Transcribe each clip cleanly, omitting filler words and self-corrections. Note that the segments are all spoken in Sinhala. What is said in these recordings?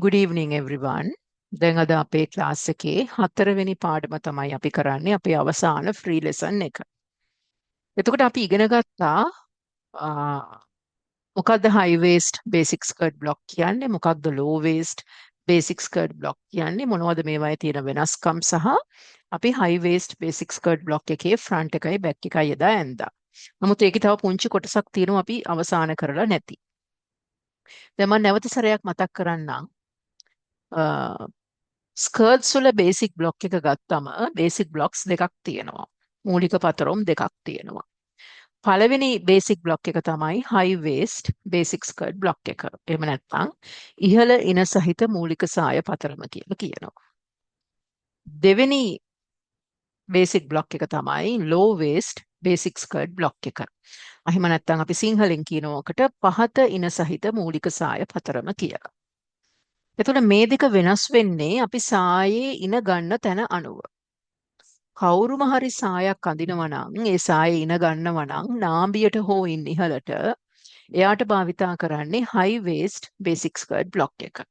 Good evening everyone. දැන් අද අපේ ක්ලාස් එකේ හතරවෙනි පාඩම තමයි අපි කරන්නේ අපේ අවසාන ෆ්‍රී ලෙසන් එක. එතකොට අපි ඉගෙන ගත්තා මොකක්ද high waist basic skirt block කියන්නේ මොකක්ද low waist basic skirt block කියන්නේ මොනවද මේවායේ තියෙන වෙනස්කම් සහ අපි high waist basic skirt block එකේ front එකයි back එකයි යදා ඇඳා. නමුත් ඒකේ තව පුංචි කොටසක් තියෙනවා අපි අවසාන කරලා නැති. දැන් මම නැවත සැරයක් මතක් කරන්නම්. ස්කර්ට්ස් වල බේසික් බ්ලොක් එක ගත්තම බේසික් බ්ලොක්ස් දෙකක් තියෙනවා. මූලික පතරොම් දෙකක් තියෙනවා. පළවෙනි බේසික් බ්ලොක් එක තමයි high waist basic skirt block එක. එහෙම නැත්නම් ඉහළ ඉන සහිත මූලික සාය පතරම කියලා කියනවා. දෙවෙනි බේසික් බ්ලොක් එක තමයි low waist basic skirt block එක. එහෙම නැත්නම් අපි සිංහලෙන් කියනවකට පහත ඉන සහිත මූලික සාය පතරම කියලා. එතකොට මේ දෙක වෙනස් වෙන්නේ අපි සායේ ඉන ගන්න තැන අනුව. කවුරුම හරි සායක් අඳිනවා නම් ඒ සායේ ඉන ගන්නවා නම් නාභියට හෝ ඉන් ඉහළට එයාට භාවිතා කරන්නේ high waist basic skirt block එක.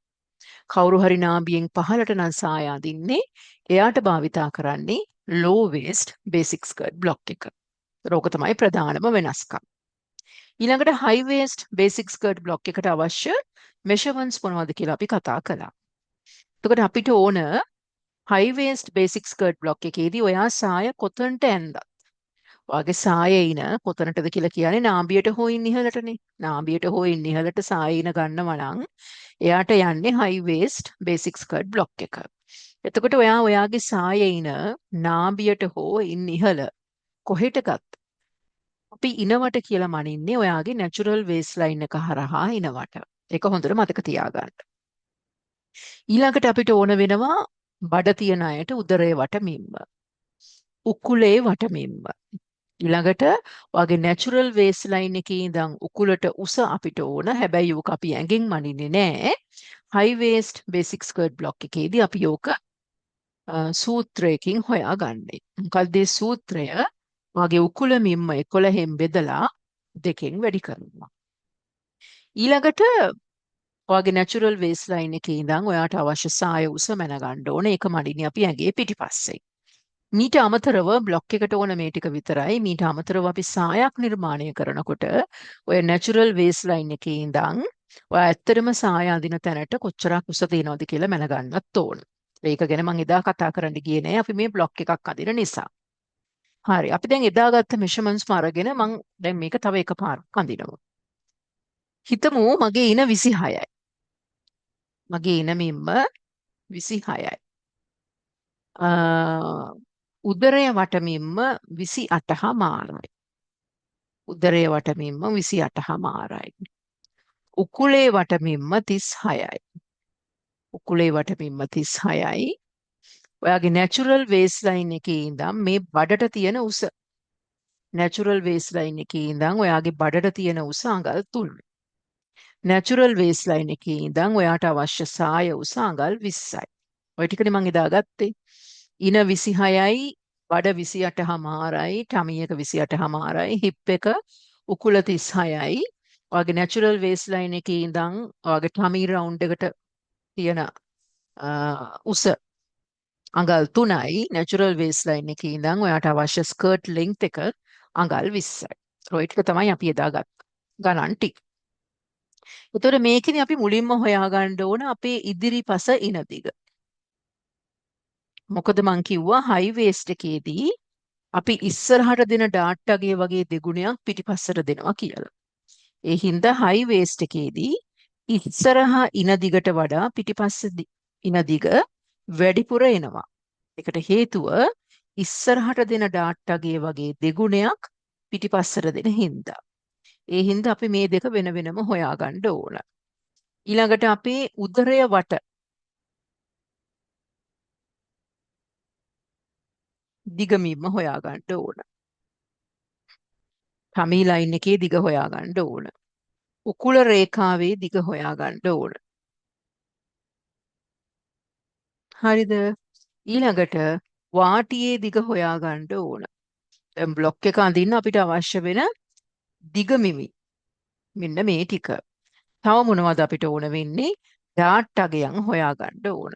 කවුරු හරි නාභියෙන් පහළට නම් සාය අඳින්නේ එයාට භාවිතා කරන්නේ low waist basic skirt block එක. ඒක තමයි ප්‍රධානම වෙනස්කම්. ඊළඟට high waist basic skirt block එකට අවශ්‍ය measurements මොනවද කියලා අපි කතා කළා. එතකොට අපිට ඕන high waist basic skirt block එකේදී ඔයා සාය කොතනට ඇඳත්. ඔයාගේ සායේ ඉන කොතනටද කියලා කියන්නේ නාභියට හෝ ඉන් ඉහළටනේ. නාභියට හෝ ඉන් ඉහළට සායේ ඉන ගන්නවා නම් එයාට යන්නේ high waist basic skirt block එක. එතකොට ඔයා ඔයාගේ සායේ ඉන නාභියට හෝ ඉන් ඉහළ කොහෙට ගත්ත? අපි ඉනවට කියලා මනින්නේ ඔයාගේ natural waistline එක හරහා ඉනවට. ඒක හොඳට මතක තියාගන්න. ඊළඟට අපිට ඕන වෙනවා බඩ තියන අයට උදරයේ වටමින්ම. උකුලේ වටමින්ම. ඊළඟට ඔයාගේ natural waistline එකේ ඉඳන් උකුලට උස අපිට ඕන. හැබැයි ඕක අපි ඇඟෙන් මනින්නේ නැහැ. high waist basic skirt block එකේදී අපි ඕක සූත්‍රයකින් හොයාගන්නේ. මොකද මේ සූත්‍රය වගේ උකුල මිම්ම 11න් බෙදලා දෙකෙන් වැඩි කරනවා. ඊළඟට ඔයාගේ natural waistline එකේ ඉඳන් ඔයාට අවශ්‍ය සාය උස මැනගන්න ඕනේ. ඒක මඩින්නේ අපි ඇඟේ පිටිපස්සේ. මීට අමතරව බ්ලොක් එකට ඕන මේ ටික විතරයි. මීට අමතරව අපි සායක් නිර්මාණය කරනකොට ඔය natural waistline එකේ ඉඳන් ඔයා ඇත්තටම සාය අඳින තැනට කොච්චරක් උස තියෙනවද කියලා මැනගන්නත් ඕන. ඒක ගැන මම එදා කතා කරන්න ගියේ නෑ. අපි මේ බ්ලොක් එකක් අඳින නිසා. හරි අපි දැන් එදා ගත්ත මෙෂර්මන්ට්ස් අරගෙන මම දැන් මේක තව එකපාරක් අඳිනවා. හිතමු මගේ ඉන 26යි. මගේ ඉන මිම්ම 26යි. උදරය වටමින්ම 28 උදරය වටමින්ම 28 උකුලේ වටමින්ම 36යි. උකුලේ වටමින්ම 36යි. ඔයාගේ natural waistline එකේ ඉඳන් මේ බඩට තියෙන උස natural waistline එකේ ඉඳන් ඔයාගේ බඩට තියෙන උස අඟල් 3. natural waistline එකේ ඉඳන් ඔයාට අවශ්‍ය සාය උස අඟල් 20යි. ඔය ටිකනේ මම එදා ගත්තේ. ඉන 26යි, බඩ 28.5යි, ටමි එක 28.5යි, හිප් එක උකුල 36යි. ඔයාගේ natural waistline එකේ ඉඳන් ඔයාගේ ටමි රවුන්ඩ් එකට තියෙන උස අඟල් 3යි. natural waistline එකේ ඉඳන් ඔයාට අවශ්‍ය skirt length එක අඟල් 20යි. ඔය ටික තමයි අපි එදා ගත්ත ගණන් ටික. එතකොට මේකෙදි අපි මුලින්ම හොයාගන්න ඕන අපේ ඉදිරිපස ඉන දිග. මොකද මං කිව්වා high waist එකේදී අපි ඉස්සරහට දෙන ඩාට් අගේ වගේ දෙගුණයක් පිටිපස්සට දෙනවා කියලා. ඒ හින්දා high waist එකේදී ඉස්සරහා ඉන දිගට වඩා පිටිපස්ස ඉන දිග වැඩිපුර එනවා. ඒකට හේතුව ඉස්සරහට දෙන ඩාට් අගේ වගේ දෙගුණයක් පිටිපස්සට දෙන හින්දා. ඒ හින්දා අපි මේ දෙක වෙන වෙනම හොයාගන්න ඕන. ඊළඟට අපේ උදරය වට දිගමින්ම හොයාගන්න ඕන. ටමි ලයින් එකේ දිග හොයාගන්න ඕන. උකුල රේඛාවේ දිග හොයාගන්න ඕන. හරිද? ඊළඟට වාටියේ දිග හොයාගන්න ඕන. දැන් බ්ලොක් එක අඳින්න අපිට අවශ්‍ය වෙන දිග මිමි. මෙන්න මේ ටික. තව මොනවද අපිට ඕන වෙන්නේ? ඩාට් අගයන් හොයාගන්න ඕන.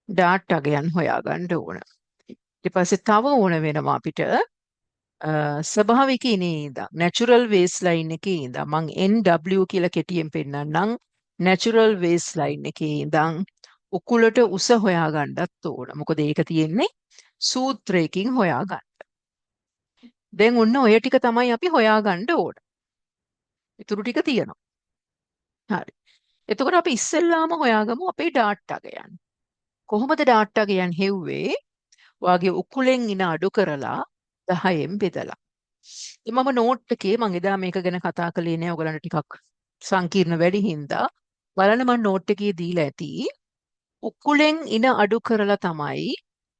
ඩාට් අගයන් හොයාගන්න ඕන. ඊට පස්සේ තව ඕන වෙනවා අපිට ස්වභාවික ඉනේ ඉඳන් නැචරල් වේස් ලයින් එකේ ඉඳන් මං NW කියලා කෙටියෙන් පෙන්නන්නම්. නැචරල් වේස් ලයින් එකේ ඉඳන් උකුලට උස හොයාගන්නත් ඕන. මොකද ඒක තියෙන්නේ සූත්‍රයකින් හොයාගන්න. දැන් ඔන්න ඔය ටික තමයි අපි හොයාගන්න ඕන. ඊටු ටික තියෙනවා. හරි. එතකොට අපි ඉස්සෙල්ලාම හොයාගමු අපේ ඩාට් අගයන්. කොහොමද ඩාට් අගයන් හෙව්වේ? වාගේ උකුලෙන් ඉන අඩු කරලා 10න් බෙදලා. ඉතින් මම නෝට් එකේ මම එදා මේක ගැන කතා කළේ නෑ. ඔයගලන්ට ටිකක් සංකීර්ණ වැඩි හින්දා බලන්න මම නෝට් එකේ දීලා ඇති. උකුලෙන් ඉන අඩු කරලා තමයි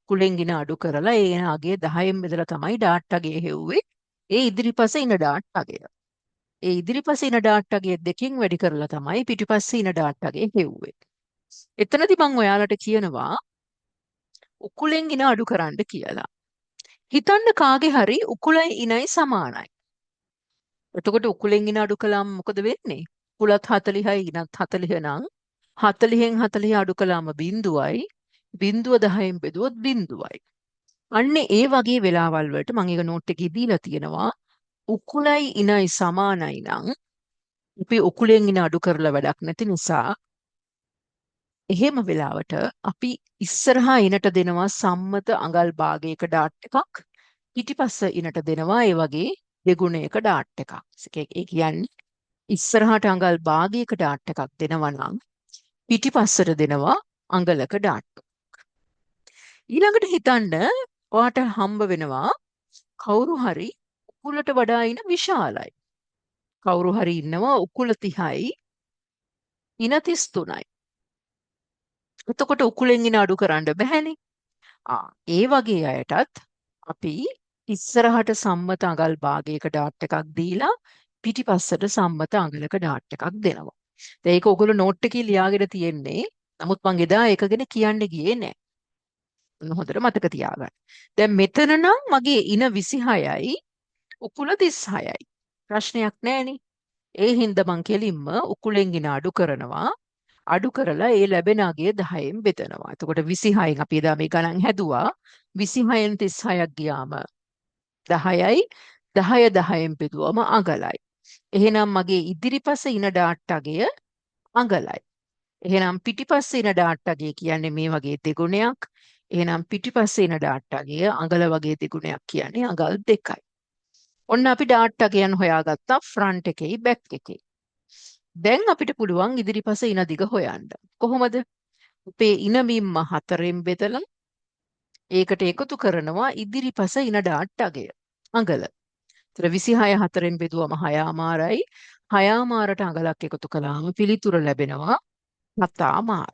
උකුලෙන් ඉන අඩු කරලා ඒ එන අගය 10න් බෙදලා තමයි ඩාට් අගය හෙව්වේ. ඒ ඉදිරිපස ඉන ඩාට් අගය. ඒ ඉදිරිපස ඉන ඩාට් අගය දෙකෙන් වැඩි කරලා තමයි පිටිපස්සේ ඉන ඩාට් අගය හෙව්වේ. එතනදි මම ඔයාලට කියනවා උකුලෙන් ඉන අඩු කරන්න කියලා. හිතන්න කාගේ හරි උකුලයි ඉනයි සමානයි. එතකොට උකුලෙන් ඉන අඩු කළාම මොකද වෙන්නේ? උකුලත් 40යි ඉනත් 40 නම් 40න් 40 අඩු කළාම බිඳුවයි. බිඳුව 10න් බෙදුවොත් බිඳුවයි. අන්නේ ඒ වගේ වෙලාවල් වලට මම ඒක නෝට් එකේ දීලා තියෙනවා. උකුලයි ඉනයි සමානයි නම් අපි උකුලෙන් ඉන අඩු කරලා වැඩක් නැති නිසා එහෙම වෙලාවට අපි ඉස්සරහා ඉනට දෙනවා සම්මත අඟල් භාගයක ඩාට් එකක්. පිටිපස්ස ඉනට දෙනවා ඒ වගේ දෙගුණයක ඩාට් එකක්. ඒ කියන්නේ ඉස්සරහට අඟල් භාගයක ඩාට් එකක් දෙනවා නම් පිටිපස්සට දෙනවා අඟලක ඩාට්. ඊළඟට හිතන්න ඔයාට හම්බ වෙනවා කවුරු හරි උකුලට වඩා ඉන විශාලයි. කවුරු හරි ඉන්නවා උකුල 30යි ඉන 33යි. එතකොට උකුලෙන් ඉන අඩු කරන්න බැහැනේ. ඒ වගේ අයටත් අපි ඉස්සරහට සම්මත අඟල් භාගයක ඩාට් එකක් දීලා පිටිපස්සට සම්මත අඟලක ඩාට් එකක් දෙනවා. දැන් ඒක ඔයගොල්ලෝ නෝට් එකේ ලියාගෙන තියෙන්නේ. නමුත් මං එදා ඒක ගැන කියන්න ගියේ නෑ. හොඳට මතක තියාගන්න. දැන් මෙතන නම් මගේ ඉන 26යි උකුල 36යි. ප්‍රශ්නයක් නෑනේ. ඒ හින්දා මං කෙලින්ම උකුලෙන් ඉන අඩු කරනවා. අඩු කරලා ඒ ලැබෙන අගය 10න් බෙදනවා. එතකොට 26න් අපි එදා මේ ගණන් හැදුවා. 26න් 36ක් ගියාම 10යි 10 10න් බෙදුවම අඟලයි. එහෙනම් මගේ ඉදිරිපස ඉන ඩාට් අගය අඟලයි. එහෙනම් පිටිපස්සේ ඉන ඩාට් අගය කියන්නේ මේ වගේ දෙගුණයක්. එහෙනම් පිටිපස්සේ ඉන ඩාට් අගය අඟල වගේ දෙගුණයක් කියන්නේ අඟල් 2යි. ඔන්න අපි ඩාට් අගයන් හොයාගත්තා ෆ්‍රන්ට් එකේයි බැක් එකේ. දැන් අපිට පුළුවන් ඉදිරිපස ඉන දිග හොයන්න. කොහොමද? අපේ ඉන මිම්ම 4න් බෙදලා ඒකට එකතු කරනවා ඉදිරිපස ඉන ඩාට් අගය. අඟල. ඒතර 26 4න් බෙදුවම 6මාරයි. 6මාරට අඟලක් එකතු කළාම පිළිතුර ලැබෙනවා 7මාර.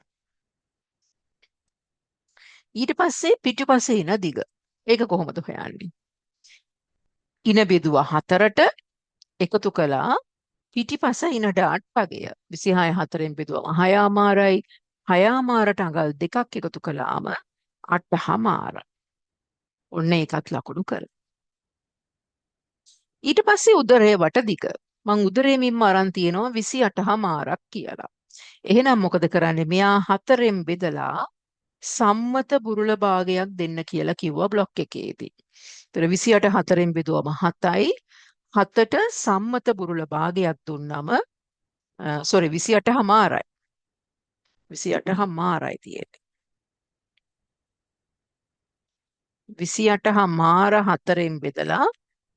ඊට පස්සේ පිටුපසේ ඉන දිග. ඒක කොහොමද හොයන්නේ? ඉන බෙදුවා 4ට එකතු කළා පිටිපස ඉන ඩාට් අගය 26 4න් බෙදුවම 6මාරයි. 6මාරට අඟල් දෙකක් එකතු කළාම 8මාර. ඔන්න ඒකත් ලකුණු කර. ඊට පස්සේ උදරයේ වට දිග. මං උදරයේ මිම්ම අරන් තියෙනවා 28මාරක් කියලා. එහෙනම් මොකද කරන්නේ? මෙයා 4න් බෙදලා සම්මත බුරුල භාගයක් දෙන්න කියලා කිව්වා බ්ලොක් එකේදී. ඒතර 28 4න් බෙදුවම 7යි. 7ට සම්මත බුරුල භාගයක් දුන්නම 28මාරයි. 28මාරයි තියෙන්නේ. 28මාර 4න් බෙදලා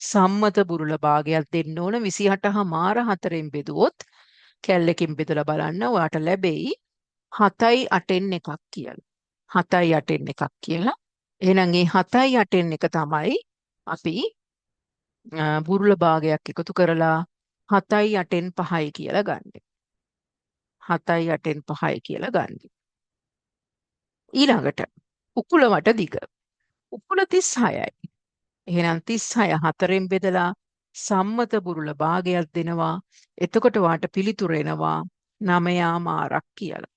සම්මත බුරුල භාගයක් දෙන්න ඕන. 28මාර 4න් බෙදුවොත් කැල්ලකින් බෙදලා බලන්න ඔයාට ලැබෙයි 7යි 8න් එකක් කියලා. 7යි 8න් එකක් කියලා. එහෙනම් මේ 7යි 8න් එක තමයි අපි බුරුල භාගයක් එකතු කරලා 7යි 8න් 5යි කියලා ගන්නෙ. 7යි 8න් 5යි කියලා ගන්නෙ. ඊළඟට උකුල වට දිග. උකුල 36යි. එහෙනම් 36 4න් බෙදලා සම්මත බුරුල භාගයක් දෙනවා. එතකොට වාට පිළිතුර එනවා 9මාරක් කියලා.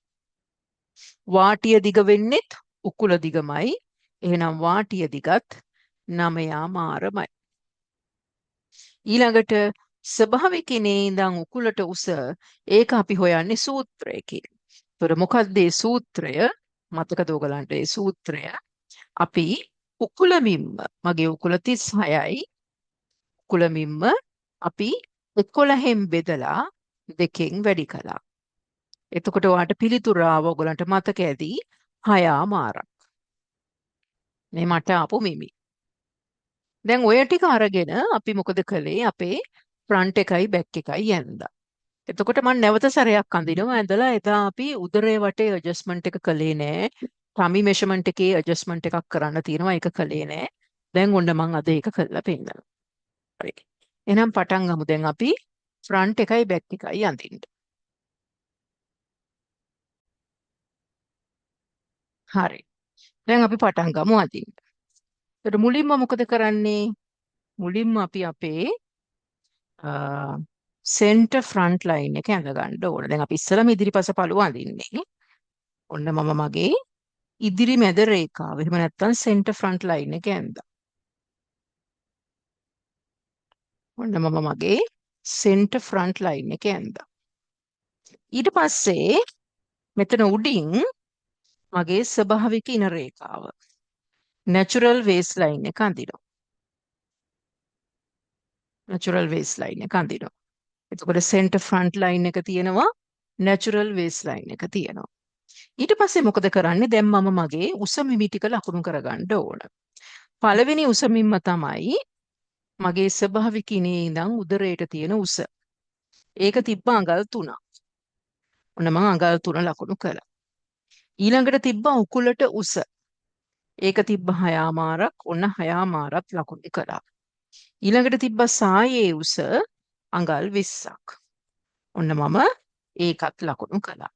වාටිය දිග වෙන්නෙත් උකුල දිගමයි. එහෙනම් වාටිය දිගත් 9මාරමයි. ඊළඟට ස්වභාවිකනේ ඉඳන් උකුලට උස ඒක අපි හොයන්නේ සූත්‍රයකින්. ඒතර මොකක්ද මේ සූත්‍රය? මතකද ඔයගලන්ට මේ සූත්‍රය? අපි උකුලමින්ම මගේ උකුල 36යි උකුලමින්ම අපි 11න් බෙදලා දෙකෙන් වැඩි කළා. එතකොට ඔයාට පිළිතුර ආව ඔයගලන්ට මතක ඇති 6මාරක්. මේ මට ආපු මිමි. දැන් ඔය ටික අරගෙන අපි මොකද කළේ? අපේ ෆ්‍රන්ට් එකයි බැක් එකයි ඇඳලා. එතකොට මම නැවත සැරයක් අඳිනවා. ඇඳලා එදා අපි උදරයේ වටේ ඇඩ්ජස්ට්මන්ට් එක කළේ නෑ. ටමි මෙෂර්මන්ට් එකේ ඇඩ්ජස්ට්මන්ට් එකක් කරන්න තියෙනවා. ඒක කළේ නෑ. දැන් ඔන්න මම අද ඒක කළා පෙන්නනවා. හරි. එහෙනම් පටන් ගමු. දැන් අපි ෆ්‍රන්ට් එකයි බැක් එකයි අඳින්න. හරි. දැන් අපි පටන් ගමු අඳින්න. ඒතර මුලින්ම මොකද කරන්නේ? මුලින්ම අපි අපේ සෙන්ටර් ෆ්‍රන්ට් ලයින් එක ඇඳ ගන්න ඕන. දැන් අපි ඉස්සරම ඉදිරිපස පළුව අඳින්නේ. ඔන්න මම මගේ ඉදිරි මැද රේඛාව. එහෙම නැත්නම් සෙන්ටර් ෆ්‍රන්ට් ලයින් එක ඇඳා. ඔන්න මම මගේ සෙන්ටර් ෆ්‍රන්ට් ලයින් එක ඇඳා. ඊට පස්සේ මෙතන උඩින් මගේ ස්වභාවික ඉන රේඛාව. නැචරල් වේස් ලයින් එක අඳිනවා. නැචරල් වේස් ලයින් එක අඳිනවා. එතකොට සෙන්ටර් ෆ්‍රන්ට් ලයින් එක තියෙනවා. නැචරල් වේස් ලයින් එක තියෙනවා. ඊට පස්සේ මොකද කරන්නේ? දැන් මම මගේ උස මිමි ටික ලකුණු කරගන්න ඕන. පළවෙනි උස මිම්ම තමයි මගේ ස්වභාවික ඉනේ ඉඳන් උදරයට තියෙන උස. ඒක තිබ්බ අඟල් 3ක්. ඔන්න මම අඟල් 3 ලකුණු කළා. ඊළඟට තිබ්බ උකුලට උස. ඒක තිබ්බ 6මාරක්. ඔන්න 6මාරක් ලකුණු කළා. ඊළඟට තිබ්බ සායේ උස අඟල් 20ක්. ඔන්න මම ඒකත් ලකුණු කළා.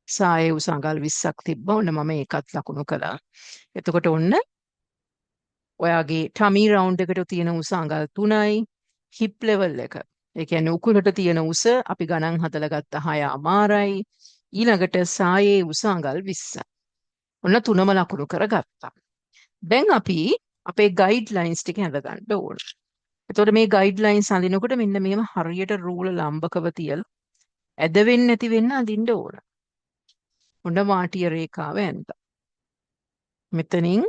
සායේ උස අඟල් 20ක් තිබ්බ. ඔන්න මම ඒකත් ලකුණු කළා. එතකොට ඔන්න ඔයාගේ ටමි රවුන්ඩ් එකට තියෙන උස අඟල් 3යි. හිප් ලෙවල් එක. ඒ කියන්නේ උකුලට තියෙන උස අපි ගණන් හදලා ගත්ත 6මාරයි. ඊළඟට සායේ උස අඟල් 20යි. ඔන්න තුනම ලකුණු කරගත්තා. දැන් අපි අපේ ගයිඩ් ලයින්ස් ටික ඇඳ ගන්න ඕන. එතකොට මේ ගයිඩ් ලයින්ස් අඳිනකොට මෙන්න මේව හරියට රූල ලම්බකව තියලා ඇද වෙන්නේ නැති වෙන්න අඳින්න ඕන. ඔන්න වාටිය රේඛාව ඇඳලා. මෙතනින්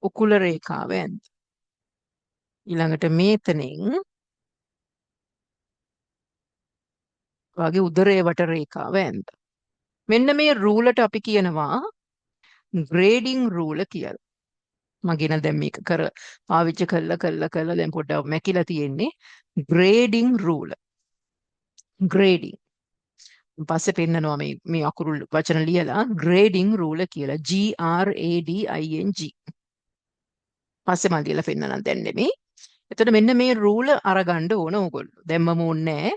උකුල රේඛාව ඇඳ. ඊළඟට මේතනින් වගේ උදරයේ වට රේඛාව ඇඳ. මෙන්න මේ රූලට අපි කියනවා ග්‍රේඩිං රූල කියලා. මගේ නම් දැන් මේක පාවිච්චි කළා දැන් පොඩ්ඩක් මැකිලා තියෙන්නේ ග්‍රේඩිං රූල. ග්‍රේඩිං. පස්සේ පෙන්නනවා මේ අකුරු වචන ලියලා ග්‍රේඩිං රූල කියලා. GRADING. පස්සේ මම ලියලා පෙන්නනම් දැන් නෙමෙයි. එතකොට මෙන්න මේ රූල අරගන්න ඕන ඕගොල්ලෝ. දැම්මම ඕනේ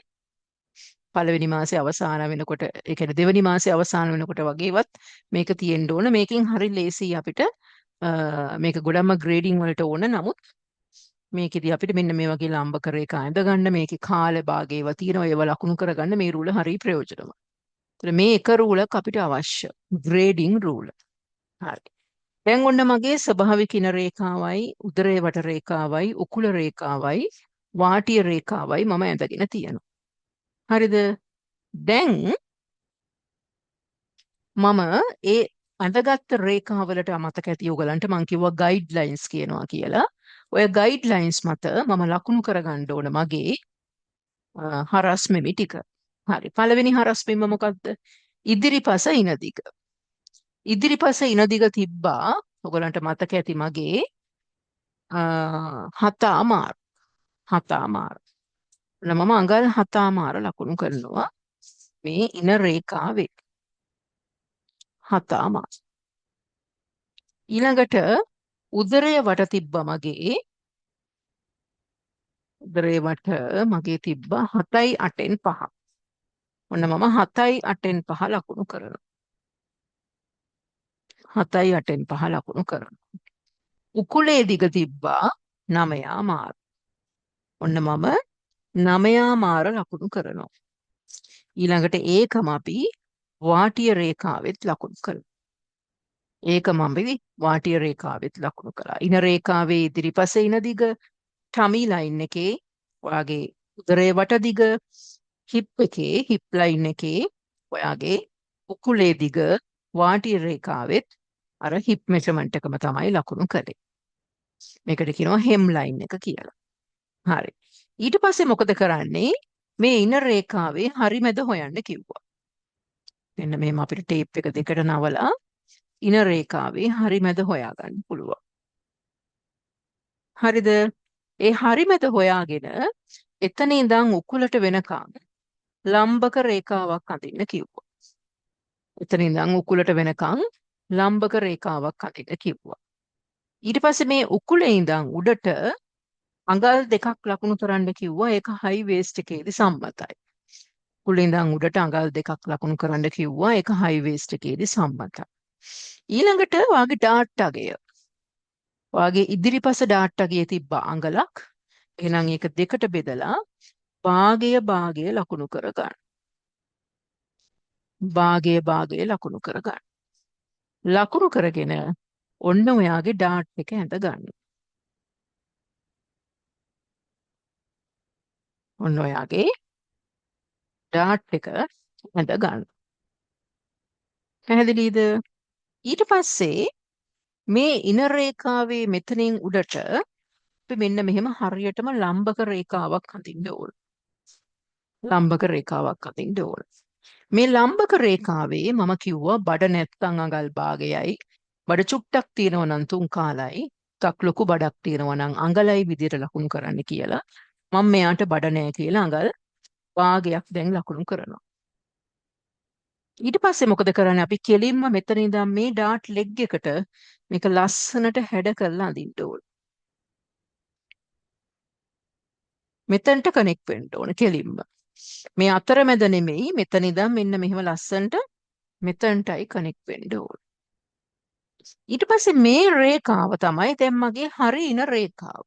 පළවෙනි මාසේ අවසාන වෙනකොට ඒ කියන්නේ දෙවෙනි මාසේ අවසාන වෙනකොට වගේවත් මේක තියෙන්න ඕන. මේකෙන් හරි ලේසි අපිට මේක ගොඩක්ම ග්‍රේඩිං වලට ඕන. නමුත් මේකෙදි අපිට මෙන්න මේ වගේ ලම්බක රේඛා ඇඳ ගන්න මේකේ කාල භාගයව තියෙනවා. ඒව ලකුණු කරගන්න මේ රූල හරි ප්‍රයෝජනවත්. ඒතර මේ එක රූලක් අපිට අවශ්‍ය. ග්‍රේඩිං රූල. හරි. දැන් ඔන්න මගේ ස්වභාවික ඉන රේඛාවයි උදරයේ වට රේඛාවයි උකුල රේඛාවයි වාටිය රේඛාවයි මම ඇඳගෙන තියෙනවා. හරිද? දැන් මම ඒ අඳගත් රේඛාවලට මතක ඇති ඔයගලන්ට මම කිව්වා ගයිඩ් ලයින්ස් කියනවා කියලා. ඔය ගයිඩ් ලයින්ස් මත මම ලකුණු කරගන්න ඕන මගේ හරස් මෙමි ටික. හරි. පළවෙනි හරස් මෙම මොකක්ද? ඉදිරිපස ඉන දිග. ඉදිරිපස ඉන දිග තිබ්බා. ඔයගලන්ට මතක ඇති මගේ 7මාර. 7මාර. මම අඟල් 7මාර ලකුණු කරනවා මේ ඉන රේඛාවේ. 7මාර. ඊළඟට උදරය වට තිබ්බ මගේ උදරය වට මගේ තිබ්බ 7යි 8න් 5. ඔන්න මම 7යි 8න් 5 ලකුණු කරනවා. 7යි 8න් 5 ලකුණු කරනවා. උකුලේ දිග තිබ්බා 9මාර. ඔන්න මම 9මාර ලකුණු කරනවා. ඊළඟට ඒකම අපි වාටිය රේඛාවෙත් ලකුණු කරනවා. ඒක මම වාටිය රේඛාවෙත් ලකුණු කළා. ඉන රේඛාවේ ඉදිරිපසේ ඉන දිග, ටමි ලයින් එකේ ඔයාගේ උදරයේ වට දිග, හිප් එකේ හිප් ලයින් එකේ ඔයාගේ උකුලේ දිග වාටිය රේඛාවෙත් අර හිප් මෙෂර්මන්ට් එකම තමයි ලකුණු කළේ. මේකට කියනවා හෙම් ලයින් එක කියලා. හරි. ඊට පස්සේ මොකද කරන්නේ? මේ ඉන රේඛාවේ හරි මැද හොයන්න කිව්වා. මෙන්න මෙහෙම අපිට ටේප් එක දෙකට නවලා ඉන රේඛාවේ හරි මැද හොයාගන්න පුළුවන්. හරිද? ඒ හරි මැද හොයාගෙන එතන ඉඳන් උකුලට වෙනකන් ලම්බක රේඛාවක් අඳින්න කිව්වා. එතන ඉඳන් උකුලට වෙනකන් ලම්බක රේඛාවක් අඳින්න කිව්වා. ඊට පස්සේ මේ උකුලේ ඉඳන් උඩට අඟල් දෙකක් ලකුණු කරන්න කිව්වා. ඒක හයි වේස්ට් එකේදී සම්මතයි. උකුලේ ඉඳන් උඩට අඟල් දෙකක් ලකුණු කරන්න කිව්වා. ඒක හයි වේස්ට් එකේදී සම්මතයි. ඊළඟට වාගේ ඩාට් අගය. වාගේ ඉදිරිපස ඩාට් අගයේ තිබ්බ අඟලක්. එහෙනම් ඒක දෙකට බෙදලා භාගය ලකුණු කරගන්න. භාගය ලකුණු කරගන්න. ලකුණු කරගෙන ඔන්න ඔයාගේ ඩාට් එක ඇඳ ගන්න. ඔන්න ඔයාගේ ඩාට් එක ඇඳ ගන්න. පැහැදිලිද? ඊට පස්සේ මේ ඉන රේඛාවේ මෙතනින් උඩට අපි මෙන්න මෙහෙම හරියටම ලම්බක රේඛාවක් අඳින්න ඕන. ලම්බක රේඛාවක් අඳින්න ඕන. මේ ලම්බක රේඛාවේ මම කිව්වා බඩ නැත්තම් අඟල් භාගයයි. බඩ චුට්ටක් තියෙනවා නම් 3 කාලයි. ටක් ලොකු බඩක් තියෙනවා නම් අඟලයි විදියට ලකුණු කරන්න කියලා. මම මෙයාට බඩ නැහැ කියලා අඟල් භාගයක් දැන් ලකුණු කරනවා. ඊට පස්සේ මොකද කරන්නේ? අපි කෙලින්ම මෙතන ඉඳන් මේ ඩාට් ලෙග් එකට මේක ලස්සනට හැඩ කරලා අඳින්න ඕන. මෙතනට කනෙක්ට් වෙන්න ඕන කෙලින්ම. මේ අතරමැද නෙමෙයි, මෙතන ඉඳන් මෙන්න මෙහෙම ලස්සනට මෙතනටයි කනෙක්ට් වෙන්න ඕන. ඊට පස්සේ මේ රේඛාව තමයි දැන් මගේ හරි ඉන රේඛාව.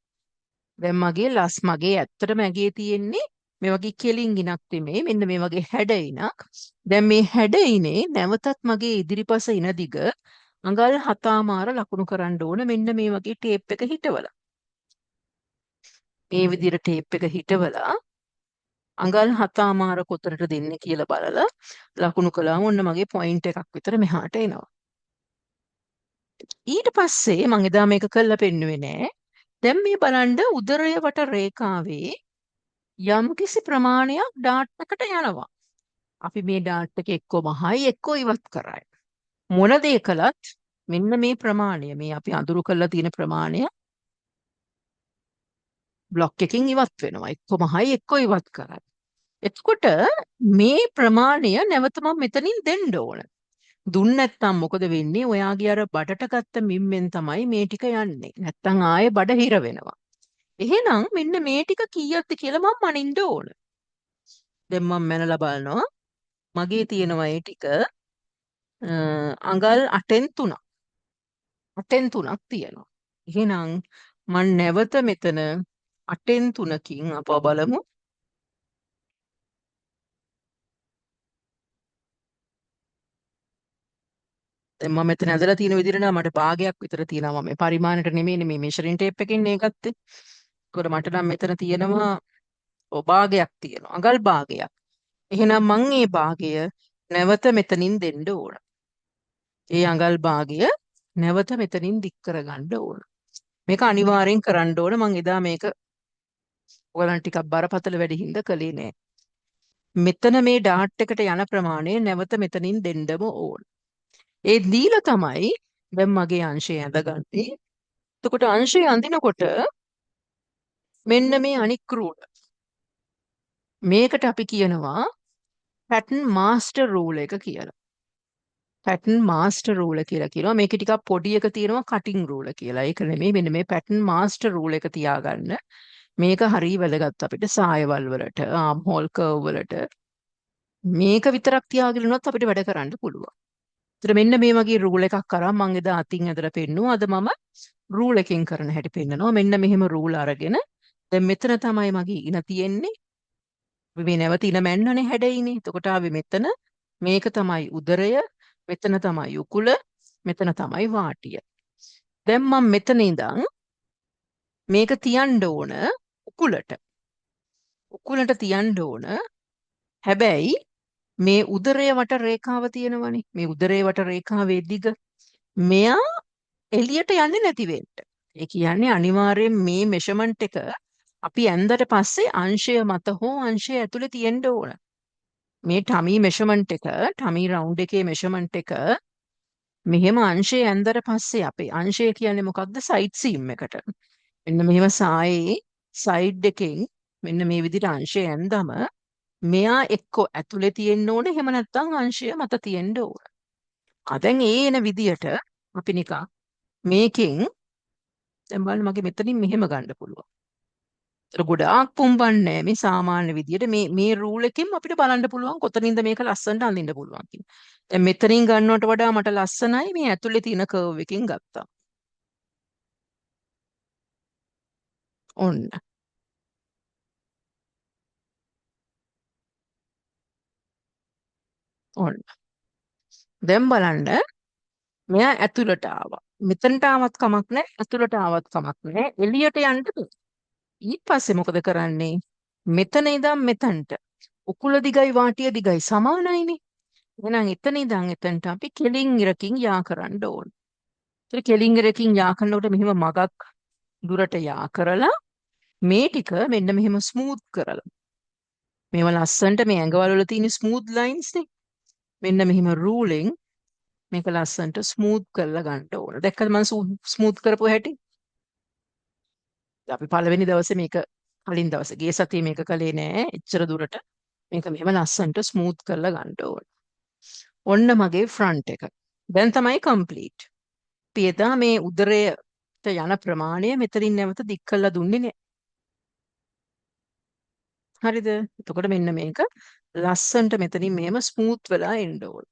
දැන් මගේ ඇත්තටම ඇගේ තියෙන්නේ මේ වගේ කෙලින් ඉනක් තෙමේ, මෙන්න මේ වගේ හැඩ ඉනක්. දැන් මේ හැඩ ඉනේ නැවතත් මගේ ඉදිරිපස ඉන දිග අඟල් 7මාර ලකුණු කරන්න ඕන. මෙන්න මේ වගේ ටේප් එක හිටවලා. මේ විදිහට ටේප් එක හිටවලා අඟල් 7මාර කොතරට දෙන්නේ කියලා බලලා ලකුණු කළාම ඔන්න මගේ පොයින්ට් එකක් විතර මෙහාට එනවා. ඊට පස්සේ මම එදා මේක කළා පෙන්නුවේ නෑ. දැන් මේ බලන්න උදරය වට රේඛාවේ යම්කිසි ප්‍රමාණයක් ඩාට් එකට යනවා. අපි මේ ඩාට් එක එක්ක මහයි එක්ක ඉවත් කරයි. මොන දේ කළත් මෙන්න මේ ප්‍රමාණය, මේ අපි අඳුරු කරලා තියෙන ප්‍රමාණය බ්ලොක් එකකින් ඉවත් වෙනවා. එක්ක මහයි එක්ක ඉවත් කරයි. එතකොට මේ ප්‍රමාණය නැවත මම මෙතනින් දෙන්න ඕන. දුන්න නැත්නම් මොකද වෙන්නේ? ඔයාගේ අර බඩට ගත්ත මිම්මෙන් තමයි මේ ටික යන්නේ. නැත්නම් ආයේ බඩ හිර වෙනවා. එහෙනම් මෙන්න මේ ටික කීයක්ද කියලා මම මනින්න ඕන. දැන් මම මැනලා බලනවා. මගේ තියෙනවා ඒ ටික අඟල් 8න් 3ක්. 8න් 3ක් තියෙනවා. එහෙනම් මම නැවත මෙතන 8න් 3කින් අපව බලමු. දැන් මම මෙතන ඇදලා තියෙන විදිහට නම් මට භාගයක් විතර තියෙනවා. මම මේ පරිමාණයට නෙමෙයිනේ මේ මෙෂරින් ටේප් එකකින් නේ ගත්තේ. ඒකට මට නම් මෙතන තියෙනවා භාගයක් තියෙනවා. අඟල් භාගයක්. එහෙනම් මං මේ භාගය නැවත මෙතනින් දෙන්න ඕන. ඒ අඟල් භාගය නැවත මෙතනින් දික් කරගන්න ඕන. මේක අනිවාර්යෙන් කරන්න ඕන. මං එදා මේක ඔයගලන් ටිකක් බරපතල වැඩි හින්දා කළේ නෑ. මෙතන මේ ඩාට් එකට යන ප්‍රමාණය නැවත මෙතනින් දෙන්නම ඕන. ඒ දීලා තමයි දැන් මගේ අංශය ඇඳගන්නේ. එතකොට අංශය අඳිනකොට මෙන්න මේ අනික් රූල. මේකට අපි කියනවා පැටර්න් මාස්ටර් රූල් එක කියලා. පැටර්න් මාස්ටර් රූල කියලා කියනවා. මේකේ ටිකක් පොඩි එක තියෙනවා කටින් රූල කියලා. ඒක නෙමෙයි, මෙන්න මේ පැටර්න් මාස්ටර් රූල් එක තියාගන්න. මේක හරිය වැදගත් අපිට සායවල් වලට, ආම් හෝල් කර්ව් වලට. මේක විතරක් තියාගෙන ඉන්නොත් අපිට වැඩ කරන්න පුළුවන්. ඒතර මෙන්න මේ වගේ රූල් එකක් අරන් මම එදා අතින් ඇදලා පෙන්නුවා. අද මම රූල් එකෙන් කරන හැටි පෙන්නනවා. මෙන්න මෙහෙම රූල් අරගෙන දැන් මෙතන තමයි මගේ ඉන තියෙන්නේ. අපි මේ නැවත ඉන මැන්නනේ හැඩයිනේ. එතකොට ආවේ මෙතන. මේක තමයි උදරය. මෙතන තමයි උකුල. මෙතන තමයි වාටිය. දැන් මම මෙතන ඉඳන් මේක තියන්න ඕන උකුලට. උකුලට තියන්න ඕන. හැබැයි මේ උදරය වට රේඛාව තියෙනවනේ. මේ උදරය වට රේඛාවේ දිග මෙයා එළියට යන්නේ නැති වෙන්න. ඒ කියන්නේ අනිවාර්යෙන් මේ මෙෂර්මන්ට් එක අපි ඇන්දට පස්සේ අංශය මත හෝ අංශය ඇතුලේ තියෙන්න ඕන. මේ ටමි මෙෂර්මන්ට් එක, ටමි රවුන්ඩ් එකේ මෙෂර්මන්ට් එක මෙහෙම අංශය ඇන්දට පස්සේ අපේ අංශය කියන්නේ මොකක්ද? සයිඩ් සීම් එකට. මෙන්න මෙහෙම සායේ සයිඩ් එකෙන් මෙන්න මේ විදිහට අංශය ඇන්දම මෙයා එක්ක ඇතුලේ තියෙන්න ඕනේ, එහෙම නැත්නම් අංශය මත තියෙන්න ඕන. දැන් ඒ එන විදියට අපි නිකන් මේකෙන් දැන් බලන්න මගේ මෙතනින් මෙහෙම ගන්න පුළුවන්. ඒතර ගොඩාක් පුම්බන්නේ මේ සාමාන්‍ය විදියට මේ රූල් එකෙන් අපිට බලන්න පුළුවන් කොතනින්ද මේක ලස්සනට අඳින්න පුළුවන් කියලා. දැන් මෙතනින් ගන්නවට වඩා මට ලස්සනයි මේ ඇතුලේ තියෙන කර්ව් එකකින් ගත්තා. ඔන්න. ඔන්න. දැන් බලන්න මෙයා ඇතුළට ආවා. මෙතනට ආවත් කමක් නැහැ, ඇතුළට ආවත් කමක් නැහැ. එළියට යන්න බෑ. ඊට පස්සේ මොකද කරන්නේ? මෙතන ඉඳන් මෙතනට උකුල දිගයි වාටිය දිගයි සමානයිනේ. එහෙනම් එතන ඉඳන් එතනට අපි කෙලින් ඉරකින් යා කරන්න ඕන. ඒතර කෙලින් ඉරකින් යා කරනකොට මෙහෙම මගක් දුරට යා කරලා මේ ටික මෙන්න මෙහෙම ස්මූත් කරලා. මේව ලස්සනට මේ ඇඟවල වල තියෙන ස්මූත් ලයින්ස් නේ. මෙන්න මෙහෙම රූලෙන් මේක ලස්සනට ස්මූත් කරලා ගන්න ඕන. දැක්කද මම ස්මූත් කරපුව හැටි? අපි පළවෙනි දවසේ මේක කලින් දවසේ ගිය සතියේ මේක කළේ නෑ. එච්චර දුරට මේක මෙහෙම ලස්සනට ස්මූත් කරලා ගන්න ඕන. ඔන්න මගේ ෆ්‍රන්ට් එක. දැන් තමයි කම්ප්ලීට්. අපි එදා මේ උදරයට යන ප්‍රමාණය මෙතනින් නැවත දික් කරලා දුන්නේ නෑ. හරිද? එතකොට මෙන්න මේක ලස්සනට මෙතනින් මෙහෙම ස්මූත් වෙලා එන්න ඕන.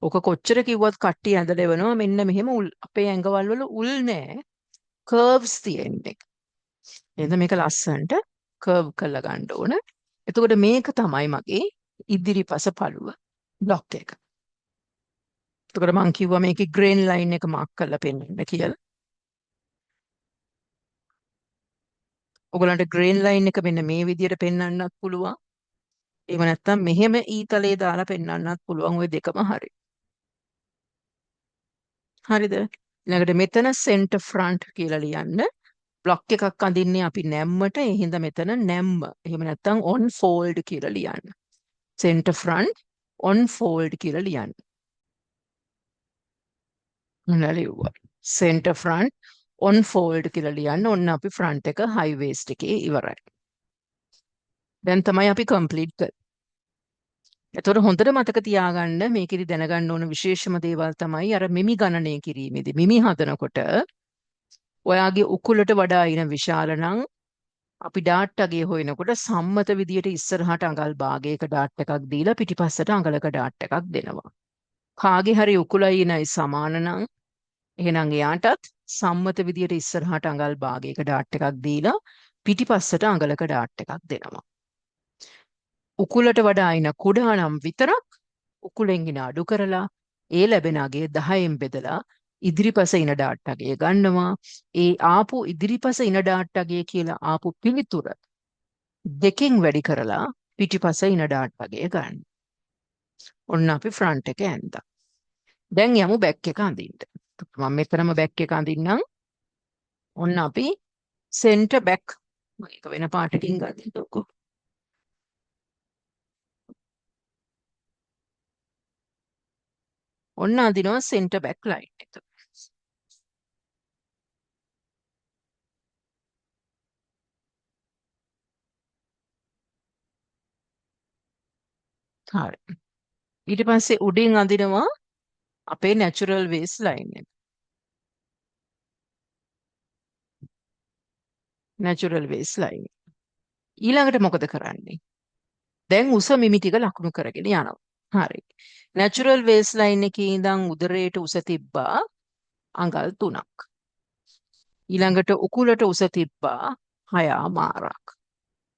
ඔක කොච්චර කිව්වත් කට්ටිය ඇඳලා එවනවා මෙන්න මෙහෙම අපේ ඇඟවල් වල උල් නෑ, කර්ව්ස් තියෙන්නේ. එහෙනම් මේක ලස්සනට කර්ව් කරලා ගන්න ඕන. එතකොට මේක තමයි මගේ ඉදිරිපස පළුව බ්ලොක් එක. එතකොට මම කිව්වා මේකේ ග්‍රේන් ලයින් එක මාක් කරලා පෙන්නන්න කියලා. ඔයගලන්ට ග්‍රේන් ලයින් එක මෙන්න මේ විදිහට පෙන්වන්නත් පුළුවන්. එහෙම නැත්නම් මෙහෙම ඊතලයේ දාලා පෙන්වන්නත් පුළුවන්. ওই දෙකම හරි. හරිද? ඊළඟට මෙතන සෙන්ටර් ෆ්‍රන්ට් කියලා ලියන්න. බ්ලොක් එකක් අඳින්නේ අපි නැම්මට. ඒ හින්දා මෙතන නැම්ම. එහෙම නැත්නම් on fold කියලා ලියන්න. center front on fold කියලා ලියන්න. මොනවා ලියුවා? center front on fold කියලා ලියන්න. ඔන්න අපි front එක high waist එකේ ඉවරයි. දැන් තමයි අපි complete කරේ. එතකොට හොඳට මතක තියාගන්න මේකෙදි දැනගන්න ඕන විශේෂම දේවල් තමයි අර මිමි ගණනය කිරීමේදී මිමි හදනකොට ඔයාගේ උකුලට වඩා ඉන විශාල නම් අපි ඩාට් අගේ හොයනකොට සම්මත විදියට ඉස්සරහට අඟල් භාගයක ඩාට් එකක් දීලා පිටිපස්සට අඟලක ඩාට් එකක් දෙනවා. කාගේ හරි උකුලයි ඉනයි සමාන නම් එහෙනම් එයාටත් සම්මත විදියට ඉස්සරහට අඟල් භාගයක ඩාට් එකක් දීලා පිටිපස්සට අඟලක ඩාට් එකක් දෙනවා. උකුලට වඩා ඉන කුඩා නම් විතරක් උකුලෙන් ඉන අඩු කරලා ඒ ලැබෙන අගේ 10න් බෙදලා ඉදිරිපස ඉන ඩාට් අගේ ගන්නවා. ඒ ආපු ඉදිරිපස ඉන ඩාට් අගේ කියලා ආපු පිළිතුර දෙකෙන් වැඩි කරලා පිටිපස ඉන ඩාට් අගේ ගන්න. ඔන්න අපි ෆ්‍රන්ට් එක ඇඳා. දැන් යමු බැක් එක අඳින්න. මම මෙතනම බැක් එක අඳින්නම්. ඔන්න අපි සෙන්ටර් බැක් මේක වෙන පාටකින් ගන්නකො. ඔන්න අඳිනවා සෙන්ටර් බැක් ලයින් එක. හරි. ඊට පස්සේ උඩින් අඳිනවා අපේ නැචරල් වේස් ලයින් එක. Natural waves line. ඊළඟට මොකද කරන්නේ? දැන් උස මිමි ටික ලකුණු කරගෙන යනවා. හරි. නැචරල් වේස් ලයින් එකේ ඉඳන් උදරයට උස තිබ්බා අඟල් 3ක්. ඊළඟට උකුලට උස තිබ්බා 6මාරක්.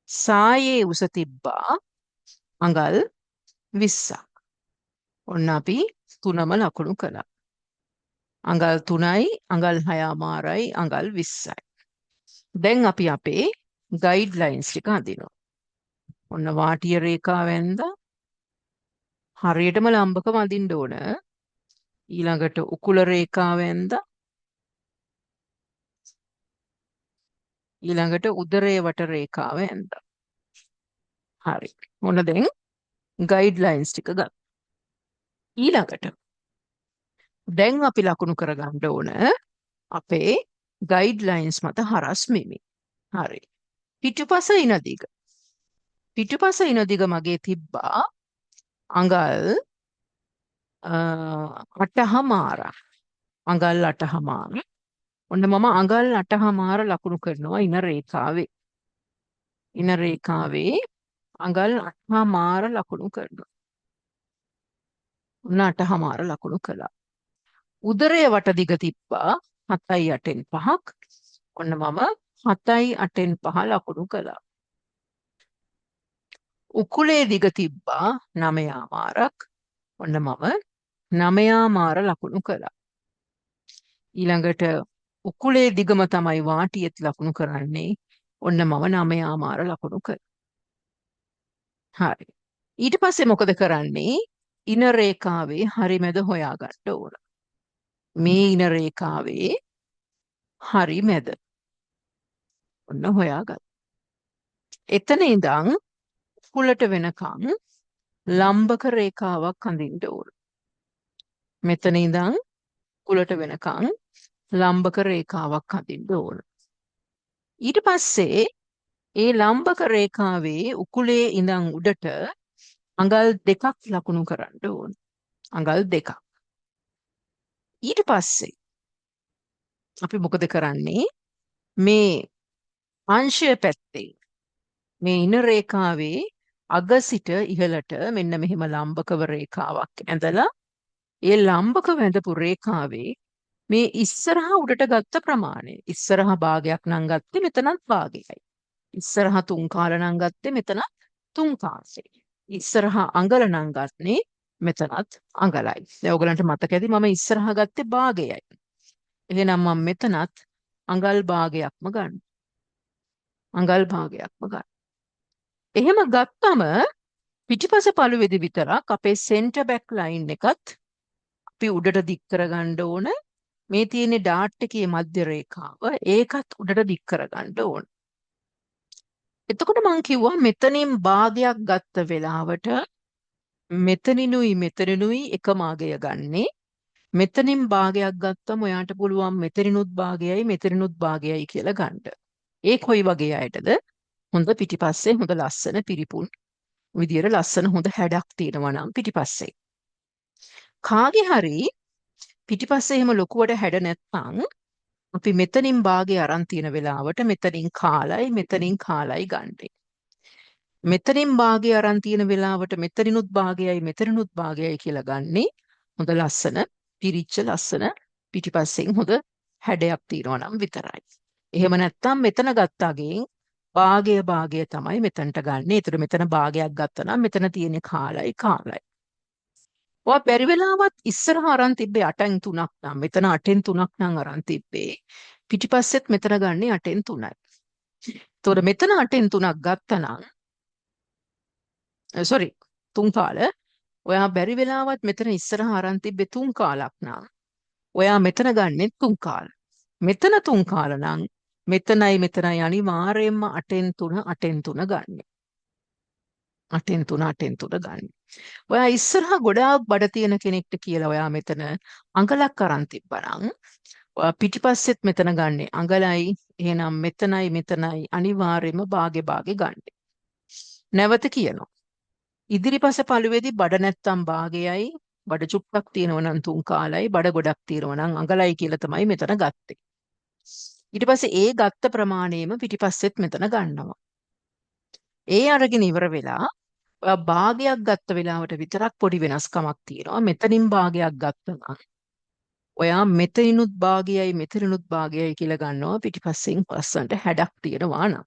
සායේ උස තිබ්බා අඟල් 20ක්. ඔන්න අපි තුනම ලකුණු කළා. අඟල් 3යි, අඟල් 6මාරයි, අඟල් 20යි. දැන් අපි අපේ ගයිඩ් ලයින්ස් ටික අඳිනවා. ඔන්න වාටිය රේඛාව ඇඳලා හරියටම ලම්බකම අඳින්න ඕන. ඊළඟට උකුල රේඛාව ඇඳලා ඊළඟට උදරයේ වට රේඛාව ඇඳලා. හරි. ඔන්න දැන් ගයිඩ් ලයින්ස් ටික ගත්තා. ඊළඟට දැන් අපි ලකුණු කරගන්න ඕන අපේ ගයිඩ් ලයින්ස් මත හරස් මිමි. හරි. පිටුපස ඉන දිග. පිටුපස ඉන දිග මගේ තිබ්බා අඟල් 8මාරක්. අඟල් 8මාර. ඔන්න මම අඟල් 8මාර ලකුණු කරනවා ඉන රේඛාවේ. ඉන රේඛාවේ අඟල් 8මාර ලකුණු කරනවා. ඔන්න 8මාර ලකුණු කළා. උදරයේ වට දිග තිබ්බා 7යි 8න් 5ක්. ඔන්න මම 7යි 8න් 5 ලකුණු කළා. උකුලේ දිග තිබ්බා 9මාරක්. ඔන්න මම 9මාර ලකුණු කළා. ඊළඟට උකුලේ දිගම තමයි වාටියෙත් ලකුණු කරන්නේ. ඔන්න මම 9මාර ලකුණු කළා. හරි. ඊට පස්සේ මොකද කරන්නේ? ඉන රේඛාවේ හරි මැද හොයාගන්න ඕන. මේ ඉන රේඛාවේ හරි මැද. ඔන්න හොයාගත්තා. එතන ඉඳන් උකුලට වෙනකන් ලම්බක රේඛාවක් අඳින්න ඕන. මෙතන ඉඳන් උකුලට වෙනකන් ලම්බක රේඛාවක් අඳින්න ඕන. ඊට පස්සේ ඒ ලම්බක රේඛාවේ උකුලේ ඉඳන් උඩට අඟල් 2ක් ලකුණු කරන්න ඕන. අඟල් 2ක්. ඊට පස්සේ අපි මොකද කරන්නේ? මේ අංශය පැත්තේ මේ ඉන රේඛාවේ අග සිට ඉහළට මෙන්න මෙහෙම ලම්බකව රේඛාවක් ඇඳලා ඒ ලම්බකව ඇඳපු රේඛාවේ මේ ඉස්සරහා උඩට ගත්ත ප්‍රමාණය. ඉස්සරහා භාගයක් නම් ගත්තේ මෙතනත් භාගයයි. ඉස්සරහා 3 කාල නම් ගත්තේ මෙතනත් 3 කාලයි. ඉස්සරහා අඟල නම් ගත්තේ මෙතනත් අඟලයි. දැන් ඔයගලන්ට මතක ඇති මම ඉස්සරහා ගත්තේ භාගයයි. එහෙනම් මම මෙතනත් අඟල් භාගයක්ම ගන්න. අඟල් භාගයක්ම ගන්න. එහෙම ගත්තම පිටිපස පළුවේදී විතරක් අපේ සෙන්ටර් බැක් ලයින් එකත් අපි උඩට දික් කරගන්න ඕන. මේ තියෙන ඩාට් එකේ මධ්‍ය රේඛාව ඒකත් උඩට දික් කරගන්න ඕන. එතකොට මං කිව්වා මෙතනින් භාගයක් ගත්ත වෙලාවට මෙතනිනුයි එකම අගය ගන්නේ. මෙතනින් භාගයක් ගත්තම ඔයාට පුළුවන් මෙතනිනුත් භාගයයි මෙතනිනුත් භාගයයි කියලා ගන්න. ඒ කොයි වගේ අයටද? හොඳ පිටිපස්සේ හොඳ ලස්සන පිරිපුන් විදියට ලස්සන හොඳ හැඩක් තියෙනවා නම් පිටිපස්සේ. කාගේ හරි පිටිපස්සේ එහෙම ලොකුවට හැඩ නැත්නම් අපි මෙතනින් භාගය අරන් තියෙන වෙලාවට මෙතනින් කාලයි ගන්නේ. මෙතනින් භාගය අරන් තියෙන වෙලාවට මෙතනිනුත් භාගයයි කියලා ගන්නේ. හොඳ ලස්සන පිරිච්ච ලස්සන පිටිපස්සෙන් හොඳ හැඩයක් තියෙනවා නම් විතරයි. එහෙම නැත්නම් මෙතන ගත්තාගෙන් භාගය තමයි මෙතනට ගන්න. ඒතර මෙතන භාගයක් ගත්තා නම් මෙතන තියෙන කාලයි. ඔය බැරි වෙලාවත් ඉස්සරහා අරන් තිබ්බේ 8න් 3ක් නම් මෙතන 8න් 3ක් නම් අරන් තිබ්බේ. පිටිපස්සෙත් මෙතන ගන්නේ 8න් 3යි. ඒතකොට මෙතන 8න් 3ක් ගත්තා නම් sorry 3 කාල. ඔයා බැරි වෙලාවත් මෙතන ඉස්සරහා අරන් තිබ්බේ 3 කාලක් නම් ඔයා මෙතන ගන්නේ 3 කාල. මෙතන 3 කාල නම් මෙතනයි අනිවාර්යයෙන්ම 8න් 3 ගන්න. 8න් 3 ගන්න. ඔයා ඉස්සරහා ගොඩාක් බඩ තියෙන කෙනෙක්ට කියලා ඔයා මෙතන අඟලක් අරන් තිබ්බනම් ඔයා පිටිපස්සෙත් මෙතන ගන්නේ අඟලයි. එහෙනම් මෙතනයි අනිවාර්යයෙන්ම භාගේ ගන්න. නැවත කියනවා. ඉදිරිපස පළුවේදී බඩ නැත්තම් භාගයයි, බඩ චුට්ටක් තියෙනවා නම් 3 කාලයි, බඩ ගොඩක් තියෙනවා නම් අඟලයි කියලා තමයි මෙතන ගත්තේ. ඊට පස්සේ ඒ ගත්ත ප්‍රමාණයම පිටිපස්සෙත් මෙතන ගන්නවා. ඒ අරගෙන ඉවර වෙලා ඔයා භාගයක් ගත්ත වෙලාවට විතරක් පොඩි වෙනස්කමක් තියෙනවා. මෙතනින් භාගයක් ගත්තා නම් ඔයා මෙතනිනුත් භාගයයි කියලා ගන්නවා පිටිපස්සෙන් ලස්සනට හැඩක් තියෙනවා නම්.